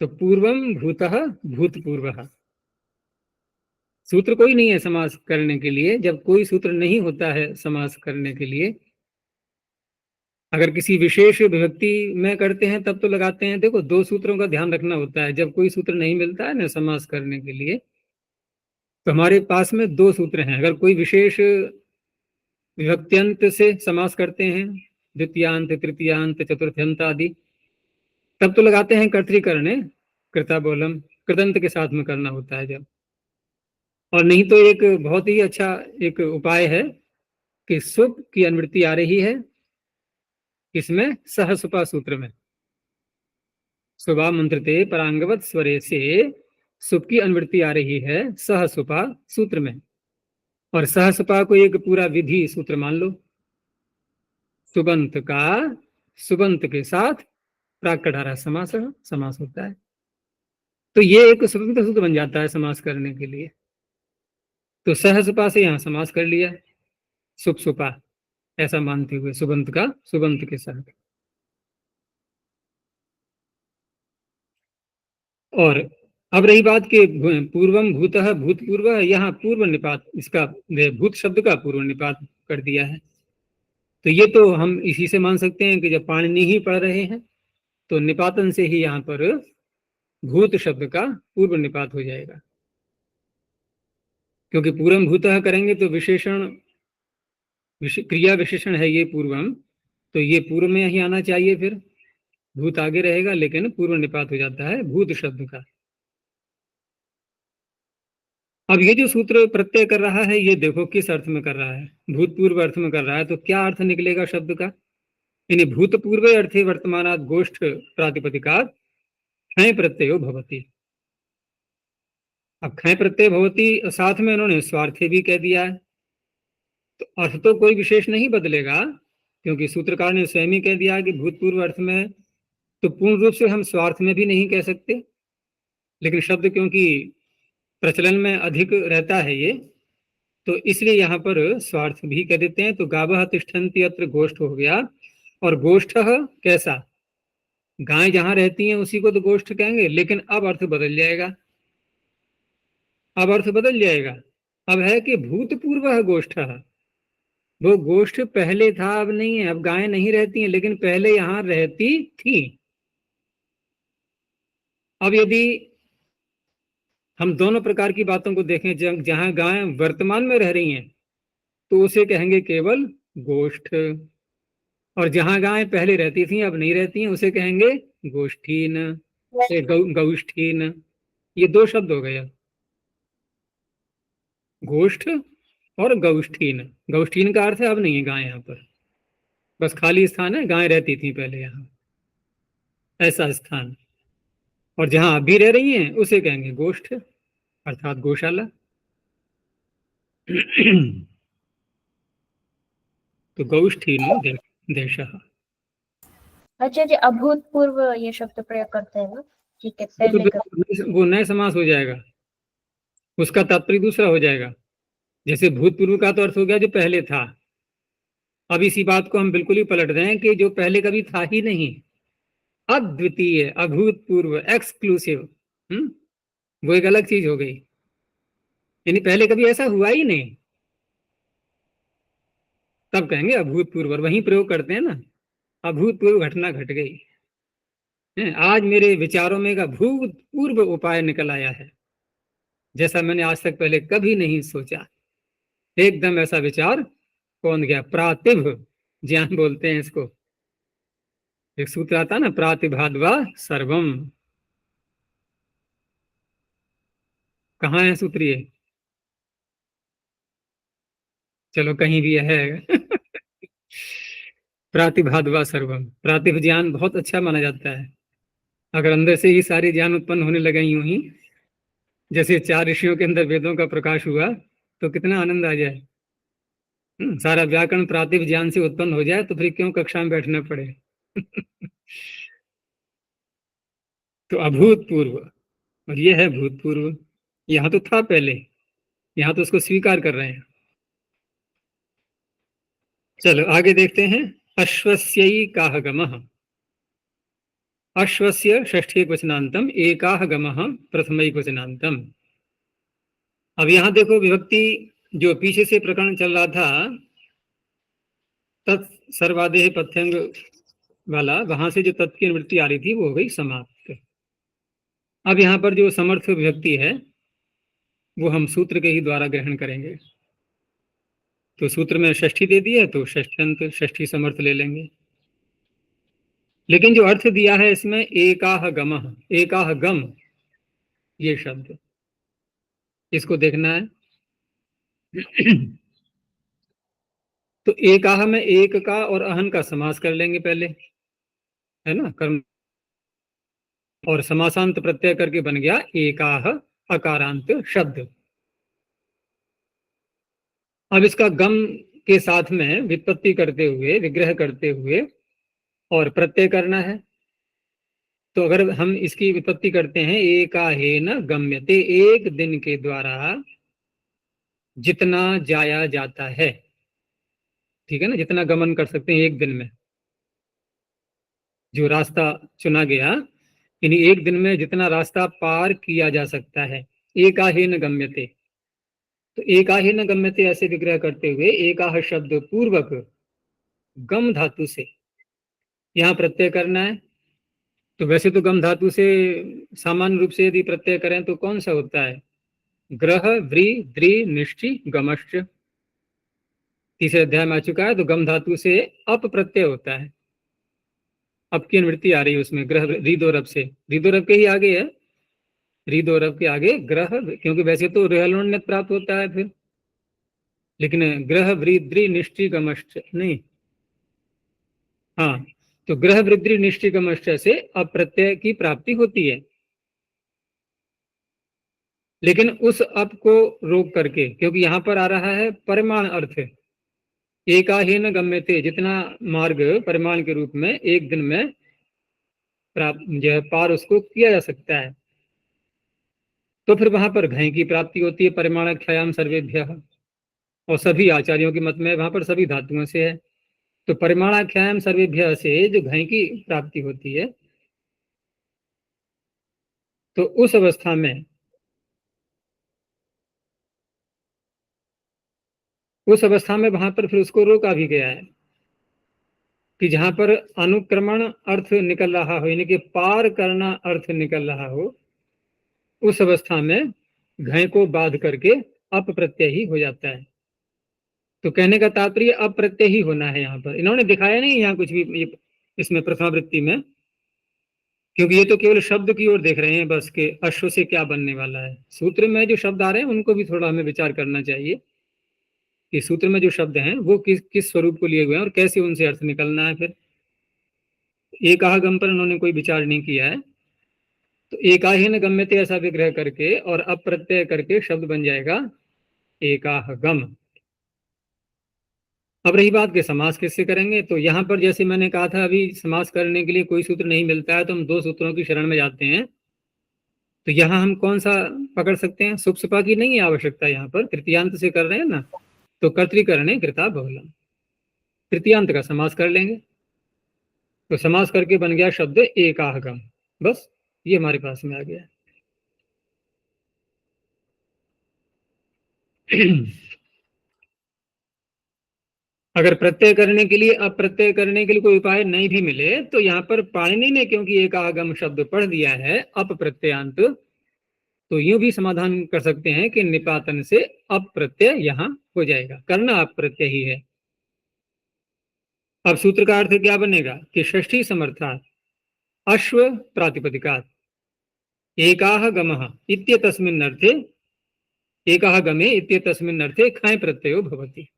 तो पूर्वम भूतः भूतपूर्वः। सूत्र कोई नहीं है समास करने के लिए। जब कोई सूत्र नहीं होता है समास करने के लिए, अगर किसी विशेष विभक्ति में करते हैं तब तो लगाते हैं। देखो, दो सूत्रों का ध्यान रखना होता है। जब कोई सूत्र नहीं मिलता है ना समास करने के लिए, तो हमारे पास में दो सूत्र हैं। अगर कोई विशेष विभक्त्यंत से समास करते हैं, द्वितीयांत, तृतीयांत, चतुर्थ्यंत आदि, तब तो लगाते हैं कर्तृकर्णे, कृता बोलम, कृदंत के साथ में करना होता है जब। और नहीं तो एक बहुत ही अच्छा एक उपाय है कि सुप की अनुवृत्ति आ रही है इसमें सहसुपा सूत्र में, सुबह मंत्रते परांगवत स्वरे से सुप की अनुवृत्ति आ रही है सहसुपा सूत्र में। और सहसुपा को एक पूरा विधि सूत्र मान लो। सुबंत का सुबंत के साथ प्राकटारा समास समास होता है, तो ये एक स्वतंत्र सूत्र बन जाता है समास करने के लिए। तो सहसुपा से यहां समास कर लिया, सुप सुपा ऐसा मानते हुए सुबंत का सुबंत के साथ। और अब रही बात कि पूर्वम भूतः भूतपूर्व, यहाँ पूर्व निपात, इसका भूत शब्द का पूर्व निपात कर दिया है। तो ये तो हम इसी से मान सकते हैं कि जब पाणिनि ही पढ़ रहे हैं तो निपातन से ही यहाँ पर भूत शब्द का पूर्व निपात हो जाएगा। क्योंकि पूर्वम भूतः करेंगे तो विशेषण क्रिया विशेषण है ये पूर्वम, तो ये पूर्व में ही आना चाहिए, फिर भूत आगे रहेगा, लेकिन पूर्व निपात हो जाता है भूत शब्द का। अब ये जो सूत्र प्रत्यय कर रहा है, ये देखो किस अर्थ में कर रहा है, भूतपूर्व अर्थ में कर रहा है। तो क्या अर्थ निकलेगा शब्द का? यानी भूतपूर्व अर्थे वर्तमानात् गोष्ठ प्रातिपदिकात् क्षय प्रत्ययो भवति। अब क्षय प्रत्यय भवति साथ में इन्होंने स्वार्थी भी कह दिया है, तो अर्थ तो कोई विशेष नहीं बदलेगा, क्योंकि सूत्रकार ने स्वयं ही कह दिया कि भूतपूर्व अर्थ में तो पूर्ण रूप से हम स्वार्थ में भी नहीं कह सकते, लेकिन शब्द क्योंकि प्रचलन में अधिक रहता है ये, तो इसलिए यहाँ पर स्वार्थ भी कह देते हैं। तो गावः तिष्ठन्ति अत्र गोष्ठ हो गया, और गोष्ठ कैसा, गाय जहां रहती हैं उसी को तो गोष्ठ कहेंगे, लेकिन अब अर्थ बदल जाएगा। अब अर्थ बदल जाएगा, अब है कि भूतपूर्व गोष्ठ, वो गोष्ठ पहले था अब नहीं है। अब गायें नहीं रहती हैं, लेकिन पहले यहां रहती थी। अब यदि हम दोनों प्रकार की बातों को देखें, जहां गायें वर्तमान में रह रही हैं तो उसे कहेंगे केवल गोष्ठ, और जहां गायें पहले रहती थी अब नहीं रहती हैं उसे कहेंगे गोष्ठीन, गौष्ठीन। ये दो शब्द हो गए, गोष्ठ और गौष्ठीन। गौष्ठीन का अर्थ है अब नहीं है गाय यहाँ पर, बस खाली स्थान है, गाय रहती थी पहले यहाँ, ऐसा स्थान। और जहां अब भी रह रही हैं उसे कहेंगे गोष्ठ, अर्थात गौशाला। तो गौष्ठीनो देशः। अच्छा जी, अभूतपूर्व ये शब्द प्रयोग करते हैं ना, ठीक है, पहले का वो नए समास हो जाएगा, उसका तात्पर्य दूसरा हो जाएगा। जैसे भूतपूर्व का तो अर्थ हो गया जो पहले था। अब इसी बात को हम बिल्कुल ही पलट दें कि जो पहले कभी था ही नहीं, अद्वितीय, अभूतपूर्व, एक्सक्लूसिव, वो एक अलग चीज हो गई। यानी पहले कभी ऐसा हुआ ही नहीं, तब कहेंगे अभूतपूर्व, और वहीं प्रयोग करते हैं ना। अभूतपूर्व घटना घट गई है। आज मेरे विचारों में का भूतपूर्व उपाय निकल आया है, जैसा मैंने आज तक पहले कभी नहीं सोचा। एकदम ऐसा विचार कौन गया, प्रातिभ ज्ञान बोलते हैं इसको। एक सूत्र आता ना, प्रातिभाद्वा सर्वम। कहाँ है सूत्र ये? चलो कहीं भी है। प्रातिभाद्वा सर्वम, प्रातिभ ज्ञान बहुत अच्छा माना जाता है। अगर अंदर से ही सारे ज्ञान उत्पन्न होने लगे यूं ही, जैसे 4 ऋषियों के अंदर वेदों का प्रकाश हुआ, तो कितना आनंद आ जाए। सारा व्याकरण प्रातिभ ज्ञान से उत्पन्न हो जाए, तो फिर क्यों कक्षा में बैठना पड़े। तो अभूतपूर्व, और ये है भूतपूर्व। यहाँ तो था पहले, यहाँ तो उसको स्वीकार कर रहे हैं। चलो आगे देखते हैं। अश्वस्यै काह गमः। अश्वस्य षष्ठी वचनांतम, एकाह गमः प्रथमैक वचनांतम। अब यहाँ देखो विभक्ति, जो पीछे से प्रकरण चल रहा था तत् सर्वादेह पथ्यंग वाला, वहां से जो तत् की निवृत्ति आ रही थी वो हो गई समाप्त। अब यहाँ पर जो समर्थ विभक्ति है वो हम सूत्र के ही द्वारा ग्रहण करेंगे। तो सूत्र में षष्ठी दे दी है, तो षष्ठ्यंत षष्ठी समर्थ ले लेंगे। लेकिन जो अर्थ दिया है इसमें एकाह गमः, एकाह गम, ये शब्द, इसको देखना है। तो एकाह में एक का और अहन का समास कर लेंगे पहले, है ना, कर्म, और समासांत प्रत्यय करके बन गया एकाह अकारांत शब्द। अब इसका गम के साथ में व्युत्पत्ति करते हुए, विग्रह करते हुए और प्रत्यय करना है। तो अगर हम इसकी व्युत्पत्ति करते हैं, एकाहेन गम्यते, एक दिन के द्वारा जितना जाया जाता है, ठीक है ना, जितना गमन कर सकते हैं एक दिन में, जो रास्ता चुना गया, यानी एक दिन में जितना रास्ता पार किया जा सकता है, एकाहेन गम्यते। तो एकाहेन गम्यते ऐसे विग्रह करते हुए एकाह शब्द पूर्वक गम धातु से यहाँ प्रत्यय करना है। तो वैसे तो गम धातु से सामान्य रूप से यदि प्रत्यय करें तो कौन सा होता है, ग्रह व्री द्रि निष्ठि गमश्च, तीसरे अध्याय में आ चुका है। तो गम धातु से अप प्रत्यय होता है, अप की अनुवृत्ति आ रही है उसमें, ग्रह रीदोरब से, रीदोरब के ही आगे है, रीदोरब के आगे ग्रह, क्योंकि वैसे तो रेहलोन्य प्राप्त होता है फिर, लेकिन ग्रह वृद्धि निष्ठि गमश्च नहीं, हाँ, तो ग्रह वृद्धि निष्ठि गमश्च से अप्रत्यय की प्राप्ति होती है। लेकिन उस अप को रोक करके, क्योंकि यहां पर आ रहा है परिमाण अर्थ, एकाहीन गम्यते, जितना मार्ग परिमाण के रूप में एक दिन में प्राप्त जो है पार उसको किया जा सकता है, तो फिर वहां पर घय की प्राप्ति होती है परिमाणाख्यायाम सर्वेभ्य। और सभी आचार्यों के मत में वहां पर सभी धातुओं से है, तो परिमाणाख्यायाम सर्वेभ्य से जो घय की प्राप्ति होती है, तो उस अवस्था में, उस अवस्था में वहां पर फिर उसको रोका भी गया है कि जहां पर अनुक्रमण अर्थ निकल रहा हो, यानी कि पार करना अर्थ निकल रहा हो, उस अवस्था में घय को बाध करके अप प्रत्यय ही हो जाता है। तो कहने का तात्पर्य अप्रत्यय ही होना है। यहाँ पर इन्होंने दिखाया नहीं यहाँ कुछ भी इसमें प्रथमावृत्ति में, क्योंकि ये तो केवल शब्द की ओर देख रहे हैं बस, के अश्व से क्या बनने वाला है। सूत्र में जो शब्द आ रहे हैं उनको भी थोड़ा हमें विचार करना चाहिए कि सूत्र में जो शब्द हैं वो किस किस स्वरूप को लिए हुए हैं और कैसे उनसे अर्थ निकलना है। फिर एकाह गम पर उन्होंने कोई विचार नहीं किया है, तो एकाहीन गम्यते ऐसा विग्रह करके और अप्रत्यय करके शब्द बन जाएगा एकाह गम। अब रही बात कि समास किससे करेंगे, तो यहाँ पर जैसे मैंने कहा था, अभी समास करने के लिए कोई सूत्र नहीं मिलता है, तो हम 2 सूत्रों की शरण में जाते हैं। तो यहाँ हम कौन सा पकड़ सकते हैं, सुप्सपा की नहीं है आवश्यकता, यहाँ पर तृतीयांत से कर रहे हैं ना, तो कर्तृकरणे कृता बहुलम, तृतीयांत का समास कर लेंगे। तो समास करके बन गया शब्द एकाहगम, बस ये हमारे पास में आ गया। अगर प्रत्यय करने के लिए अप्रत्यय करने के लिए कोई उपाय नहीं भी मिले तो यहाँ पर पाणिनि ने क्योंकि एक आगम शब्द पढ़ दिया है अप्रत्ययांत, तो यूं भी समाधान कर सकते हैं कि निपातन से अप्रत्यय यहाँ हो जाएगा, करना अप्रत्यय ही है। अब सूत्र का अर्थ क्या बनेगा कि षष्ठी समर्थात् अश्व प्रातिपदिकात् एकाह गमः इत्येतस्मिन् अर्थे, एकाह गमे इत्येतस्मिन् अर्थे खै प्रत्ययो भवति।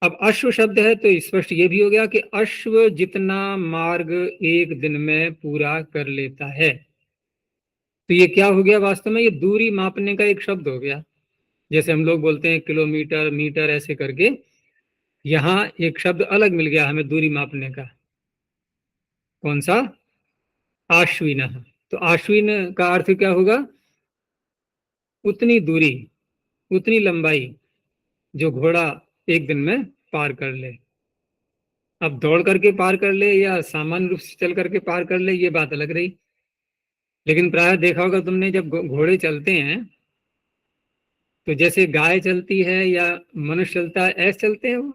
अब अश्व शब्द है तो स्पष्ट ये भी हो गया कि अश्व जितना मार्ग एक दिन में पूरा कर लेता है, तो ये क्या हो गया वास्तव में, ये दूरी मापने का एक शब्द हो गया। जैसे हम लोग बोलते हैं किलोमीटर मीटर ऐसे करके, यहाँ एक शब्द अलग मिल गया हमें दूरी मापने का। कौन सा? आश्विन। तो आश्विन का अर्थ क्या होगा? उतनी दूरी, उतनी लंबाई जो घोड़ा एक दिन में पार कर ले। अब दौड़ करके पार कर ले या सामान्य रूप से चल करके पार कर ले, ये बात अलग रही। लेकिन प्राय देखा होगा तुमने, जब घोड़े चलते हैं तो जैसे गाय चलती है या मनुष्य चलता है ऐसे चलते हैं, वो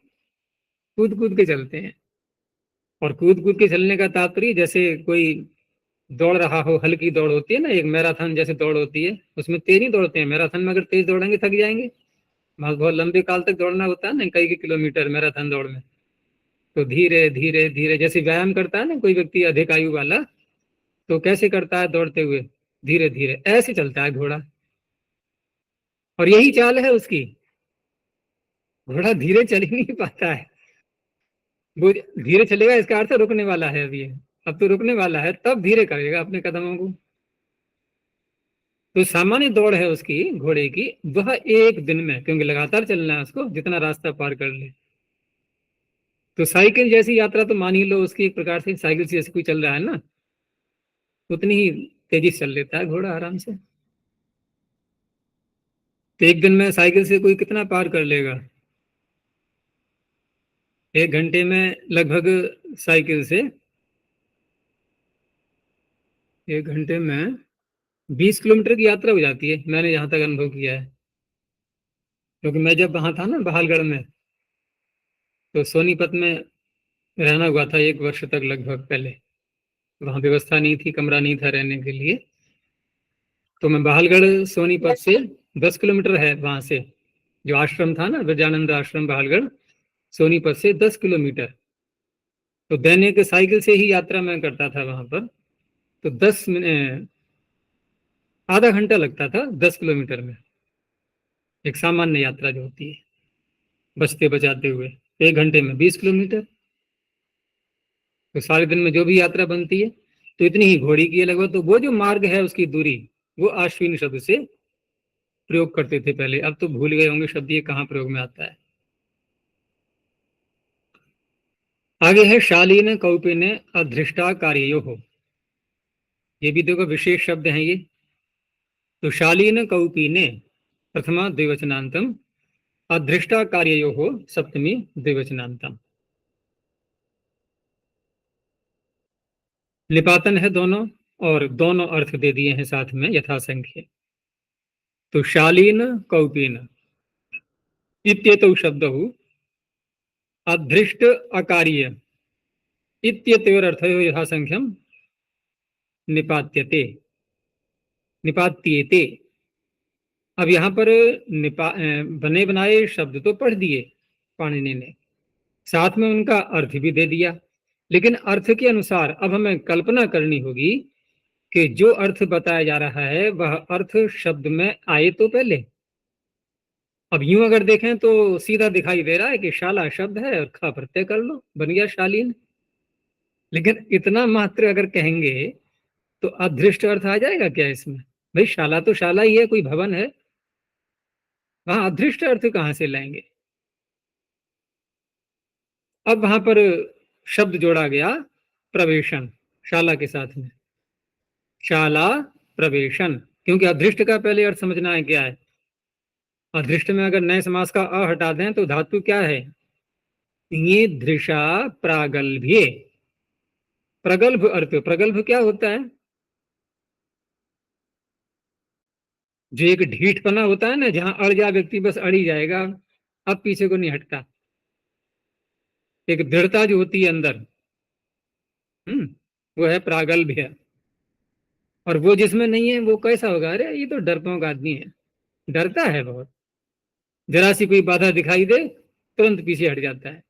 कूद कूद के चलते हैं। और कूद कूद के चलने का तात्पर्य जैसे कोई दौड़ रहा हो, हल्की दौड़ होती है ना, एक मैराथन जैसे दौड़ होती है, उसमें तेज नहीं दौड़ते हैं। मैराथन में अगर तेज दौड़ेंगे थक जाएंगे, बहुत लंबे काल तक दौड़ना होता है ना, कई किलोमीटर मैराथन दौड़ में। तो धीरे धीरे धीरे जैसे व्यायाम करता है ना कोई व्यक्ति अधिक आयु वाला, तो कैसे करता है दौड़ते हुए? धीरे धीरे ऐसे चलता है घोड़ा, और यही चाल है उसकी। घोड़ा धीरे चल ही नहीं पाता है, वो धीरे चलेगा इसका अर्थ रुकने वाला है अभी, अब तो रुकने वाला है तब धीरे करेगा अपने कदमों को। तो सामान्य दौड़ है उसकी घोड़े की, वह एक दिन में, क्योंकि लगातार चलना है उसको, जितना रास्ता पार कर ले। तो साइकिल जैसी यात्रा तो मान ही लो उसकी, एक प्रकार से साइकिल से जैसे कोई चल रहा है ना, उतनी ही तेजी से चल लेता है घोड़ा आराम से। तो एक दिन में साइकिल से कोई कितना पार कर लेगा? 1 घंटे में लगभग साइकिल से 1 घंटे में 20 किलोमीटर की यात्रा हो जाती है, मैंने जहां तक अनुभव किया है। क्योंकि मैं जब वहां था ना बहालगढ़ में, तो सोनीपत में रहना हुआ था 1 वर्ष तक लगभग पहले। वहां व्यवस्था नहीं थी, कमरा नहीं था रहने के लिए। तो मैं बहालगढ़ सोनीपत से 10 किलोमीटर है वहां से, जो आश्रम था ना विद्यानंद आश्रम बहालगढ़, सोनीपत से 10 किलोमीटर। तो दैनिक साइकिल से ही यात्रा मैं करता था वहां पर। तो 10 मिनट, आधा घंटा लगता था 10 किलोमीटर में, एक सामान्य यात्रा जो होती है बचते बचाते हुए। 1 घंटे में 20 किलोमीटर, तो सारे दिन में जो भी यात्रा बनती है तो इतनी ही घोड़ी की है लगभग। तो वो जो मार्ग है उसकी दूरी, वो आश्विन शब्द से प्रयोग करते थे पहले, अब तो भूल गए होंगे शब्द ये कहाँ प्रयोग में आता है। आगे है शालीन कौपिन अधृष्टा कार्यो हो, ये भी देखो विशेष शब्द हैं ये। तो शालीन कौपिने प्रथमा द्विवचनांतम, अधृष्टा कार्यो हो सप्तमी द्विवचनांतम। निपातन है दोनों, और दोनों अर्थ दे दिए हैं साथ में यथासंख्य। तो शालीन कौपीन इत्येतौ शब्दौ अधृष्ट अकार्य इत्येतयोरर्थयो यथासंख्यम निपात्यते, निपात्येते। अब यहाँ पर बने बनाए शब्द तो पढ़ दिए पाणिनि ने, साथ में उनका अर्थ भी दे दिया। लेकिन अर्थ के अनुसार अब हमें कल्पना करनी होगी कि जो अर्थ बताया जा रहा है वह अर्थ शब्द में आए तो पहले। अब यूं अगर देखें तो सीधा दिखाई दे रहा है कि शाला शब्द है और खा प्रत्यय कर लो, बन गया शालीन। लेकिन इतना मात्र अगर कहेंगे तो अदृष्ट अर्थ आ जाएगा क्या इसमें? भाई शाला तो शाला ही है, कोई भवन है, वहां अदृष्ट अर्थ कहां से लाएंगे? अब वहां पर शब्द जोड़ा गया प्रवेशन शाला के साथ में, शाला प्रवेशन। क्योंकि अदृष्ट का पहले अर्थ समझना है क्या है। अदृष्ट में अगर नए समास का अ हटा दें तो धातु क्या है? ये दृशा प्रागल्भ्ये। प्रगल्भ अर्थ, प्रगल्भ क्या होता है? जो एक ढीठपना होता है ना, जहां अड़ जा व्यक्ति बस अड़ ही जाएगा, अब पीछे को नहीं हटता। एक दृढ़ता जो होती है अंदर, वो है प्रागल्भ्य। और वो जिसमें नहीं है वो कैसा होगा? अरे ये तो डरपोक आदमी है, डरता है बहुत, जरा सी कोई बाधा दिखाई दे तुरंत पीछे हट जाता है,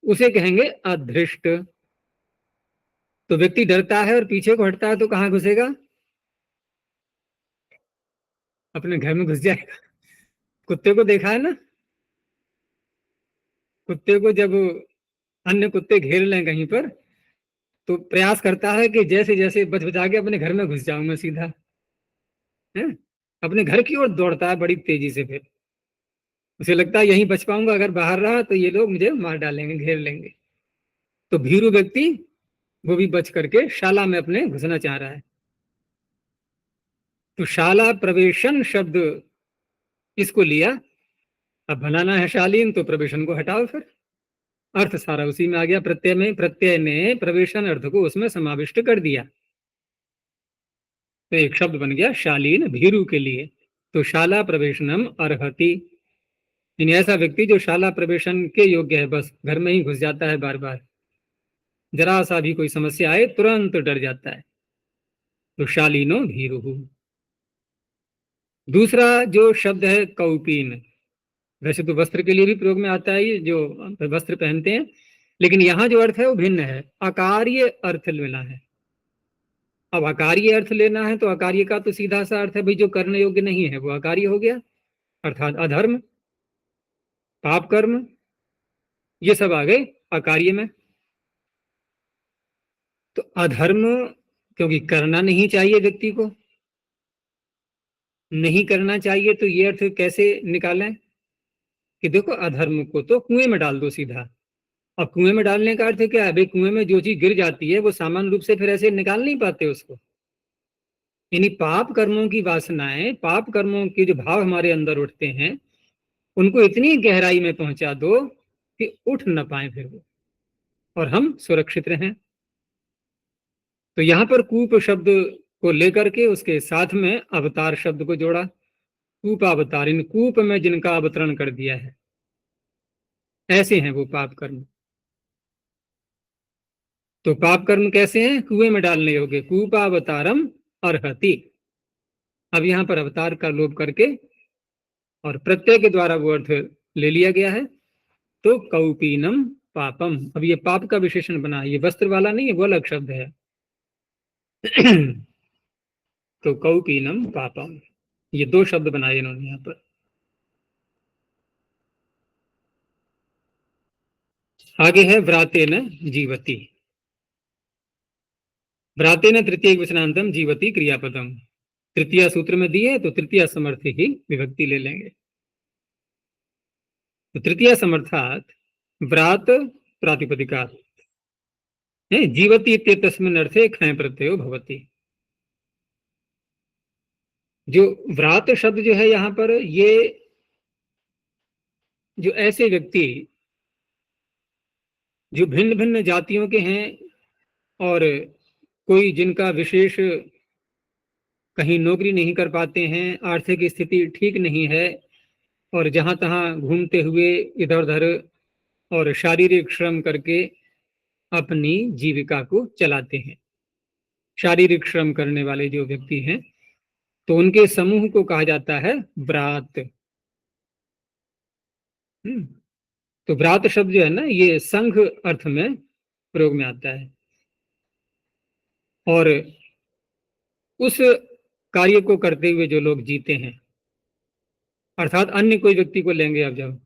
उसे कहेंगे अधृष्ट। तो व्यक्ति डरता है और पीछे को हटता है तो कहाँ घुसेगा? अपने घर में घुस जाएगा। कुत्ते को देखा है ना, कुत्ते को जब अन्य कुत्ते घेर लें कहीं पर तो प्रयास करता है कि जैसे जैसे बच बचा के अपने घर में घुस जाऊं मैं सीधा, है, अपने घर की ओर दौड़ता है बड़ी तेजी से। फिर उसे लगता है यहीं बच पाऊंगा, अगर बाहर रहा तो ये लोग मुझे मार डालेंगे, घेर लेंगे। तो भीरू व्यक्ति वो भी बच करके शाला में अपने घुसना चाह रहा है। तो शाला प्रवेशन शब्द इसको लिया, अब बनाना है शालीन तो प्रवेशन को हटाओ, फिर अर्थ सारा उसी में आ गया। प्रत्यय ने प्रवेशन अर्थ को उसमें समाविष्ट कर दिया, तो एक शब्द बन गया शालीन भीरू के लिए। तो शाला प्रवेशनम अर्हति, यानी ऐसा व्यक्ति जो शाला प्रवेशन के योग्य है, बस घर में ही घुस जाता है बार बार, जरा सा भी कोई समस्या आए तुरंत डर जाता है, तो शालीनो भीरु। दूसरा जो शब्द है कौपीन, वैसे तो वस्त्र के लिए भी प्रयोग में आता है ये, जो वस्त्र पहनते हैं, लेकिन यहाँ जो अर्थ है वो भिन्न है, अकार्य अर्थ लेना है। अब अकार्य अर्थ लेना है तो अकार्य का तो सीधा सा अर्थ है भाई जो करने योग्य नहीं है वो अकार्य हो गया, अर्थात अधर्म, पाप कर्म, ये सब आ गए अकार्य में। तो अधर्म क्योंकि करना नहीं चाहिए व्यक्ति को, नहीं करना चाहिए, तो ये अर्थ कैसे निकालें कि देखो अधर्म को तो कुएं में डाल दो सीधा। अब कुएं में डालने का अर्थ क्या है? भाई कुएं में जो चीज गिर जाती है वो सामान्य रूप से फिर ऐसे निकाल नहीं पाते उसको। यानी पाप कर्मों की वासनाएं, पाप कर्मों के जो भाव हमारे अंदर उठते हैं, उनको इतनी गहराई में पहुंचा दो कि उठ न पाए फिर वो, और हम सुरक्षित रहें। तो यहां पर कूप शब्द को लेकर के उसके साथ में अवतार शब्द को जोड़ा, कूप अवतार, इन कूप में जिनका अवतरण कर दिया है ऐसे हैं वो पाप कर्म। तो पाप कर्म कैसे हैं? कुएं में डालने योग्य, कूपावतारम अर्हति। अब यहां पर अवतार का लोप करके और प्रत्यय के द्वारा वो अर्थ ले लिया गया है, तो कौपीनम पापम। अब ये पाप का विशेषण बना, ये वस्त्र वाला नहीं है, वो अलग शब्द है। तो कौपीनम पापम, ये दो शब्द बनाए इन्होंने यहां पर। आगे है व्रातेन जीवति। व्रातेन तृतीय वचनांतम जीवति क्रियापदम, तृतीय सूत्र में दिए तो तृतीय समर्थ ही विभक्ति ले लेंगे। तो तृतीय समर्थात व्रात प्रातिपदिका जीवति इत्येतस्मिन् अर्थे खय प्रत्ययो भवति। जो व्रात शब्द जो है यहाँ पर, ये जो ऐसे व्यक्ति जो भिन्न भिन्न जातियों के हैं और कोई जिनका विशेष कहीं नौकरी नहीं कर पाते हैं, आर्थिक स्थिति ठीक नहीं है, और जहां तहां घूमते हुए इधर उधर और शारीरिक श्रम करके अपनी जीविका को चलाते हैं, शारीरिक श्रम करने वाले जो व्यक्ति हैं, तो उनके समूह को कहा जाता है व्रात। तो व्रात शब्द जो है ना, ये संघ अर्थ में प्रयोग में आता है, और उस कार्य को करते हुए जो लोग जीते हैं, अर्थात अन्य कोई व्यक्ति को लेंगे। अब जब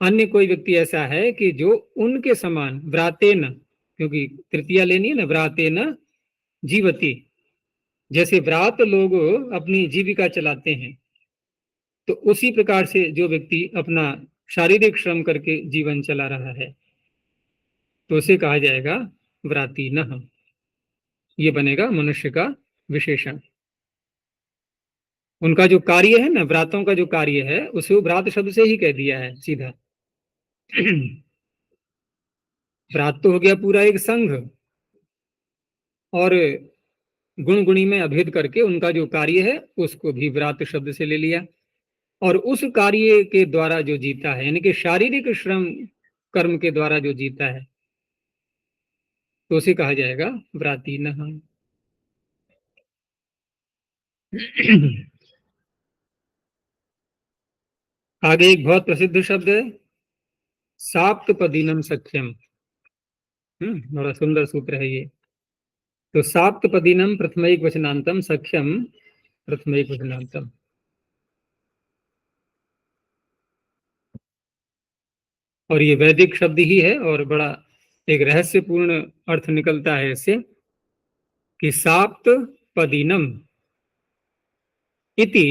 अन्य कोई व्यक्ति ऐसा है कि जो उनके समान व्रातेन, क्योंकि तृतीया लेनी है ना, व्रातेन जीवती, जैसे व्रात लोग अपनी जीविका चलाते हैं, तो उसी प्रकार से जो व्यक्ति अपना शारीरिक श्रम करके जीवन चला रहा है तो उसे कहा जाएगा व्रातीनः। ये बनेगा मनुष्य का विशेषण। उनका जो कार्य है ना, व्रातों का जो कार्य है, उसे व्रात शब्द से ही कह दिया है सीधा। व्रात तो हो गया पूरा एक संघ, और गुण गुणी में अभेद करके उनका जो कार्य है उसको भी व्रात शब्द से ले लिया। और उस कार्य के द्वारा जो जीता है, यानी कि शारीरिक श्रम कर्म के द्वारा जो जीता है, तो उसे कहा जाएगा व्रातीनः। आगे एक बहुत प्रसिद्ध शब्द है साप्तपदीनम सख्यम। बड़ा सुंदर सूत्र है ये। तो साप्तपदीनम प्रथमैक वचनांतम सख्यम प्रथमैक वचनांतम। और ये वैदिक शब्द ही है और बड़ा एक रहस्यपूर्ण अर्थ निकलता है इससे कि साप्तपदीनम इति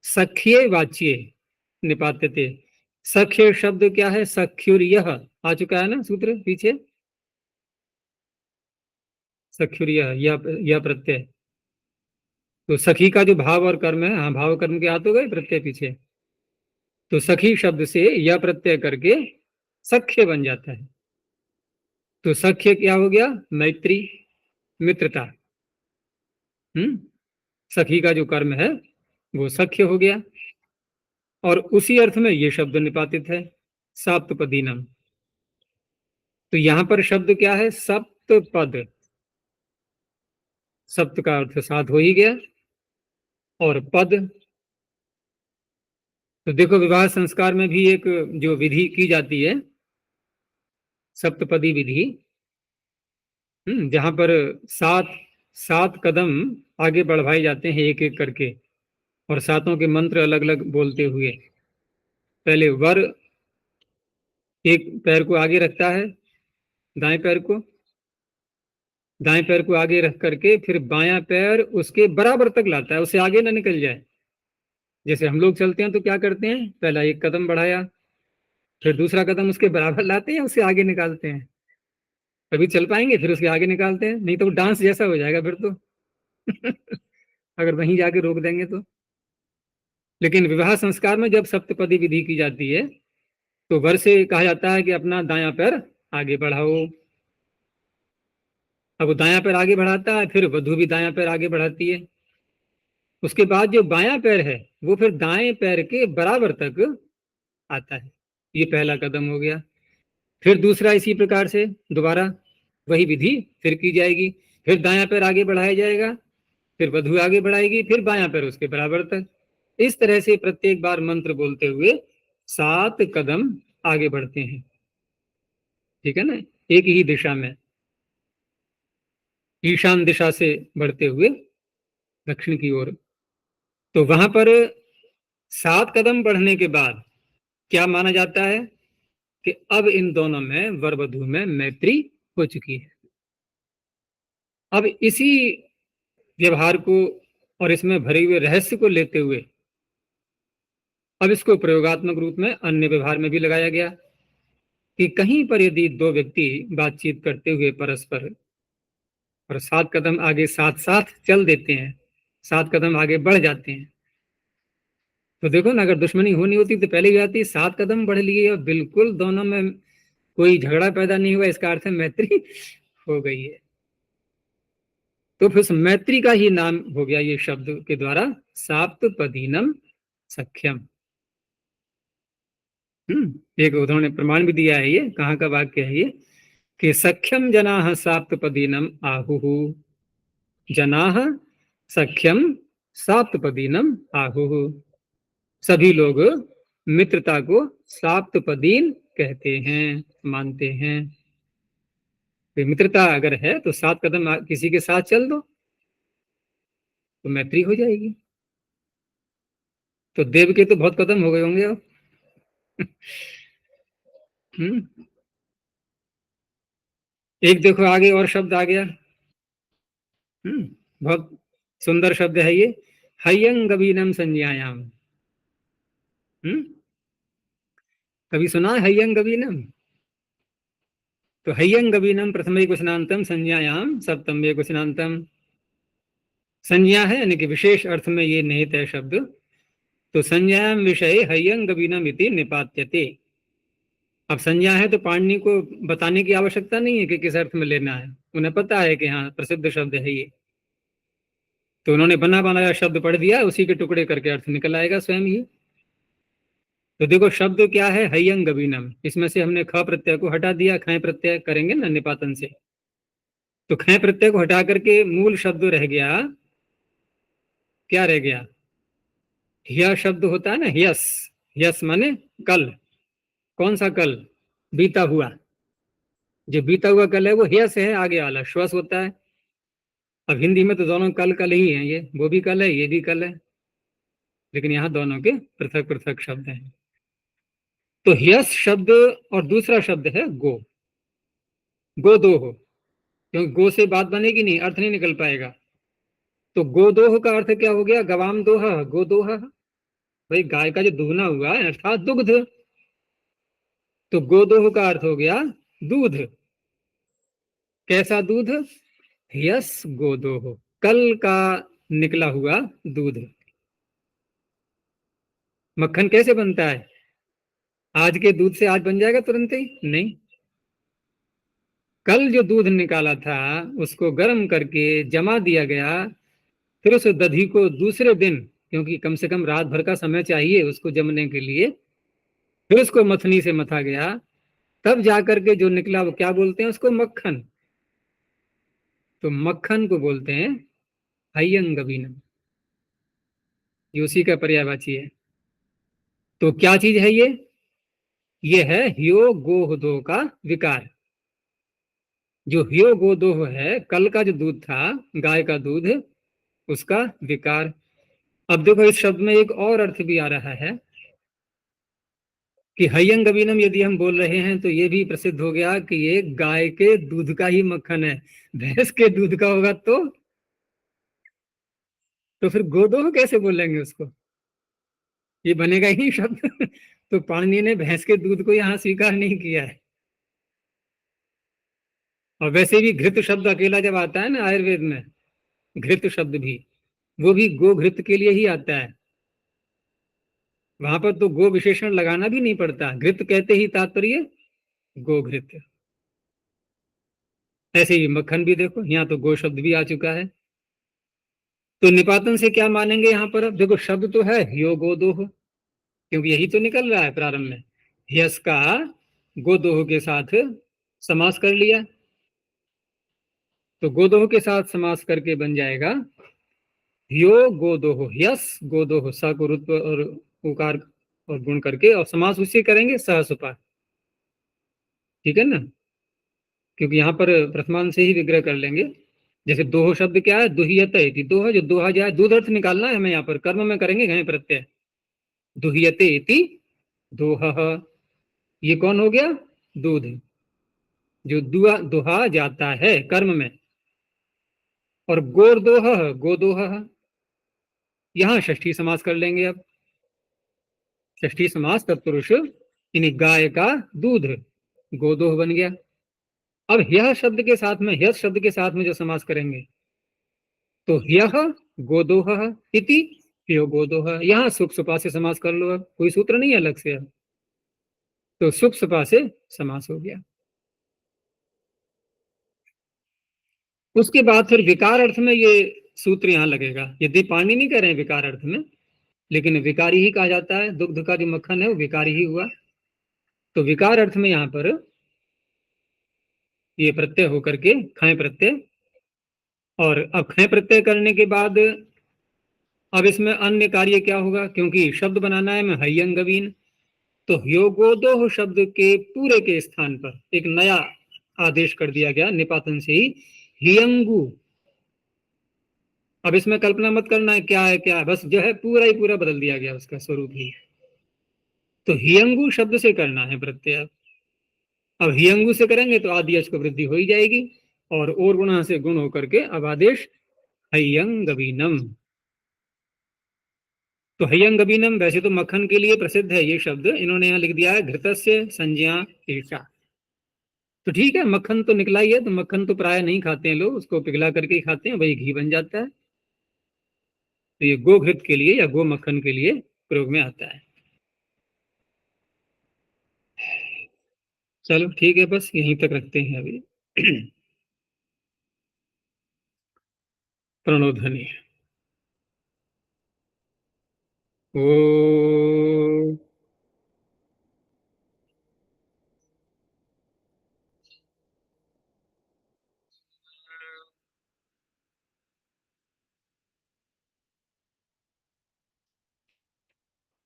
सख्ये वाच्ये निपात्यते। सख्य शब्द क्या है? सख्युर्यः आ चुका है ना सूत्र पीछे, सख्युर्यः यह प्रत्यय। तो सखी का जो भाव और कर्म है, हाँ भाव कर्म के हाथ हो गए प्रत्यय पीछे, तो सखी शब्द से यह प्रत्यय करके सख्य बन जाता है। तो सख्य क्या हो गया? मैत्री, मित्रता। सखी का जो कर्म है वो सख्य हो गया। और उसी अर्थ में ये शब्द निपातित है साप्तपदीनम। तो यहां पर शब्द क्या है? सप्तपद। सप्त का अर्थ सात हो ही गया, और पद। तो देखो विवाह संस्कार में भी एक जो विधि की जाती है सप्तपदी विधि, जहां पर सात सात कदम आगे बढ़वाए जाते हैं एक एक करके, और सातों के मंत्र अलग अलग बोलते हुए। पहले वर एक पैर को आगे रखता है, दाएं पैर को आगे रख करके फिर बायां पैर उसके बराबर तक लाता है, उससे आगे ना निकल जाए। जैसे हम लोग चलते हैं तो क्या करते हैं, पहला एक कदम बढ़ाया, फिर दूसरा कदम उसके बराबर लाते हैं, उससे आगे निकालते हैं। तभी चल पाएंगे, फिर उसके आगे निकालते हैं, नहीं तो वो डांस जैसा हो जाएगा फिर तो। अगर वहीं जाके रोक देंगे तो। लेकिन विवाह संस्कार में जब सप्तपदी विधि की जाती है तो वर से कहा जाता है कि अपना दायां पैर आगे बढ़ाओ। अब वो दायां पैर आगे बढ़ाता है, फिर वधू भी दायां पैर आगे बढ़ाती है। उसके बाद जो बायां पैर है वो फिर दाएं पैर के बराबर तक आता है। ये पहला कदम हो गया। फिर दूसरा इसी प्रकार से दोबारा वही विधि फिर की जाएगी। फिर दायां पैर आगे बढ़ाया जाएगा, फिर वधू आगे बढ़ाएगी, फिर बायां पैर उसके बराबर तक। इस तरह से प्रत्येक बार मंत्र बोलते हुए 7 कदम आगे बढ़ते हैं। ठीक है ना, एक ही दिशा में, ईशान दिशा से बढ़ते हुए दक्षिण की ओर। तो वहां पर 7 कदम बढ़ने के बाद क्या माना जाता है कि अब इन दोनों में, वर वधू में मैत्री हो चुकी है। अब इसी व्यवहार को और इसमें भरे हुए रहस्य को लेते हुए अब इसको प्रयोगात्मक रूप में अन्य व्यवहार में भी लगाया गया कि कहीं पर यदि दो व्यक्ति बातचीत करते हुए परस्पर और 7 कदम आगे साथ साथ चल देते हैं, 7 कदम आगे बढ़ जाते हैं, तो देखो ना, अगर दुश्मनी होनी होती तो पहले ही आती। 7 कदम बढ़ लिए और बिल्कुल दोनों में कोई झगड़ा पैदा नहीं हुआ, इसका अर्थ है मैत्री हो गई है। तो फिर मैत्री का ही नाम हो गया ये शब्द के द्वारा साप्तपदीनम सख्यम। एक उन्होंने प्रमाण भी दिया है, ये कहाँ का वाक्य है ये कि सख्यम जनाः साप्तपदीनम आहुः। जनाः सख्यम साप्तपदीनम आहुः। सभी लोग मित्रता को साप्तपदीन कहते हैं, मानते हैं। तो मित्रता अगर है तो 7 कदम किसी के साथ चल दो तो मैत्री हो जाएगी। तो देव के तो बहुत कदम हो गए होंगे अब। हम्म एक देखो आगे और शब्द आ गया। बहुत सुंदर शब्द है ये, हयंगवीनम संज्ञायाम। कभी सुना है हयंगवीनम? तो हयंगवीनम प्रथम क्वचनांतम संज्ञायाम सप्तम क्वचनांतम। संज्ञा है यानी कि विशेष अर्थ में ये निहित है शब्द। तो संज्ञायाम विषय हयंगवीनम इति निपात्यते। अब संज्ञा है तो पाणिनि को बताने की आवश्यकता नहीं है कि किस अर्थ में लेना है, उन्हें पता है कि हाँ प्रसिद्ध शब्द है ये। तो उन्होंने बना बनाया शब्द पढ़ दिया, उसी के टुकड़े करके अर्थ निकल आएगा स्वयं ही। तो देखो शब्द क्या है, हयंग गवीनम, इसमें से हमने ख प्रत्यय को हटा दिया, खय प्रत्यय करेंगे ना निपातन से, तो खय प्रत्यय को हटा करके मूल शब्द रह गया, क्या रह गया, ह्य शब्द होता है ना, यस, यस माने कल, कौन सा कल, बीता हुआ, जो बीता हुआ कल है वो यस है, आगे वाला श्वस होता है। अब हिंदी में तो दोनों कल कल ही है, ये वो भी कल है ये भी कल है, लेकिन यहाँ दोनों के पृथक पृथक शब्द हैं। तो यस शब्द और दूसरा शब्द है गो, गो दो हो, क्योंकि गो से बात बनेगी नहीं, अर्थ नहीं निकल पाएगा। तो गोदोह का अर्थ क्या हो गया, गवाम दोहा, गोदोह, भाई गाय का जो दुहना हुआ है अर्थात दुग्ध, तो गोदोह का अर्थ हो गया दूध। कैसा दूध, यस गोदोह, कल का निकला हुआ दूध। मक्खन कैसे बनता है, आज के दूध से आज बन जाएगा तुरंत ही नहीं, कल जो दूध निकाला था उसको गर्म करके जमा दिया गया, फिर उस दधी को दूसरे दिन, क्योंकि कम से कम रात भर का समय चाहिए उसको जमने के लिए, फिर उसको मथनी से मथा गया, तब जाकर के जो निकला वो क्या बोलते हैं उसको, मक्खन। तो मक्खन को बोलते हैं हयंगवीनम, ये उसी का पर्यायवाची है। तो क्या चीज है ये है ह्यो गोह दो का विकार। जो ह्यो गो दो है, कल का जो दूध था, गाय का दूध, उसका विकार। अब देखो इस शब्द में एक और अर्थ भी आ रहा है कि हयंगवीनम यदि हम बोल रहे हैं तो ये भी प्रसिद्ध हो गया कि ये गाय के दूध का ही मक्खन है, भैंस के दूध का होगा तो फिर गोदोह कैसे बोलेंगे उसको, ये बनेगा ही शब्द। तो पाणिनि ने भैंस के दूध को यहाँ स्वीकार नहीं किया है। और वैसे भी घृत शब्द अकेला जब आता है ना आयुर्वेद में, घृत शब्द भी, वो भी गो घृत के लिए ही आता है, वहां पर तो गो विशेषण लगाना भी नहीं पड़ता, घृत कहते ही तात्पर्य गो घृत। ऐसे ही मक्खन भी देखो, यहाँ तो गो शब्द भी आ चुका है। तो निपातन से क्या मानेंगे यहाँ पर, अब देखो शब्द तो है ह्यो गोदोह, क्योंकि यही तो निकल रहा है प्रारंभ में, यस का गोदोह के साथ समास कर लिया, तो गोदोह के साथ समास करके बन जाएगा ह्यो गोदोह, यस गोदोह, स को रुत्व और उकार और गुण करके, और समास उसी करेंगे सहसुपा, ठीक है ना, क्योंकि यहाँ पर प्रथमान से ही विग्रह कर लेंगे। जैसे दोह शब्द क्या है, दुहियते, दोह जो दोहा जाए, दूध अर्थ निकालना है हमें, यहाँ पर कर्म में करेंगे घय प्रत्यय, दुहियते इति दोह, ये कौन हो गया, दूध, जो दुआ दुहा जाता है कर्म में। और गोरदोह, गोदोह, यहाँ षष्ठी समास कर लेंगे अब, षष्ठी समास तत्पुरुष, यानी गाय का दूध, गोदोह बन गया। अब यह शब्द के साथ में, यह शब्द के साथ में जो समास करेंगे, तो यह गोदोह इति यो गोदोह, यहाँ सुप सुपा से समास कर लो, अब कोई सूत्र नहीं है अलग से, अब तो सुप सुपा से समास हो गया। उसके बाद फिर विकार अर्थ में ये सूत्र यहाँ लगेगा, यदि पानी नहीं कह रहे हैं विकार अर्थ में, लेकिन विकारी ही कहा जाता है, दुग्ध का जो मक्खन है वो विकारी ही हुआ। तो विकार अर्थ में यहाँ पर ये प्रत्यय होकर के खय प्रत्यय, और अब खय प्रत्यय करने के बाद अब इसमें अन्य कार्य क्या होगा, क्योंकि शब्द बनाना है मैं हयंगवीन, तो ह्योगोदोह शब्द के पूरे के स्थान पर एक नया आदेश कर दिया गया निपातन से ही, हियंगु। अब इसमें कल्पना मत करना है क्या है क्या है, बस जो है पूरा ही पूरा बदल दिया गया उसका स्वरूप ही। तो हियंगु शब्द से करना है प्रत्यय, अब हियंगु से करेंगे तो आदेश को वृद्धि हो ही जाएगी, और गुणा से गुण होकर के अब आदेश हयंगवीनम। तो हयंगवीनम वैसे तो मक्खन के लिए प्रसिद्ध है ये शब्द, इन्होंने यहाँ लिख दिया है घृतस्य संज्ञा ईर्षा। तो ठीक है, मक्खन तो निकला ही है, तो मक्खन तो प्राय नहीं खाते हैं लोग, उसको पिघला करके ही खाते हैं, वही घी बन जाता है। तो ये गो घृत के लिए या गो मक्खन के लिए प्रयोग में आता है। चलो ठीक है, बस यहीं तक रखते हैं अभी। प्रणोध्वनि। ओ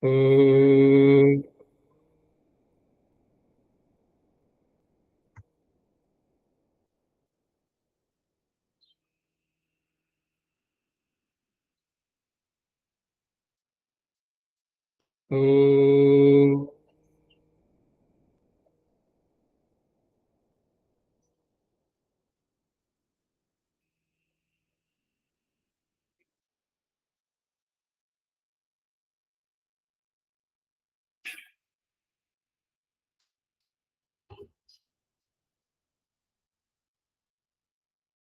ओ ओ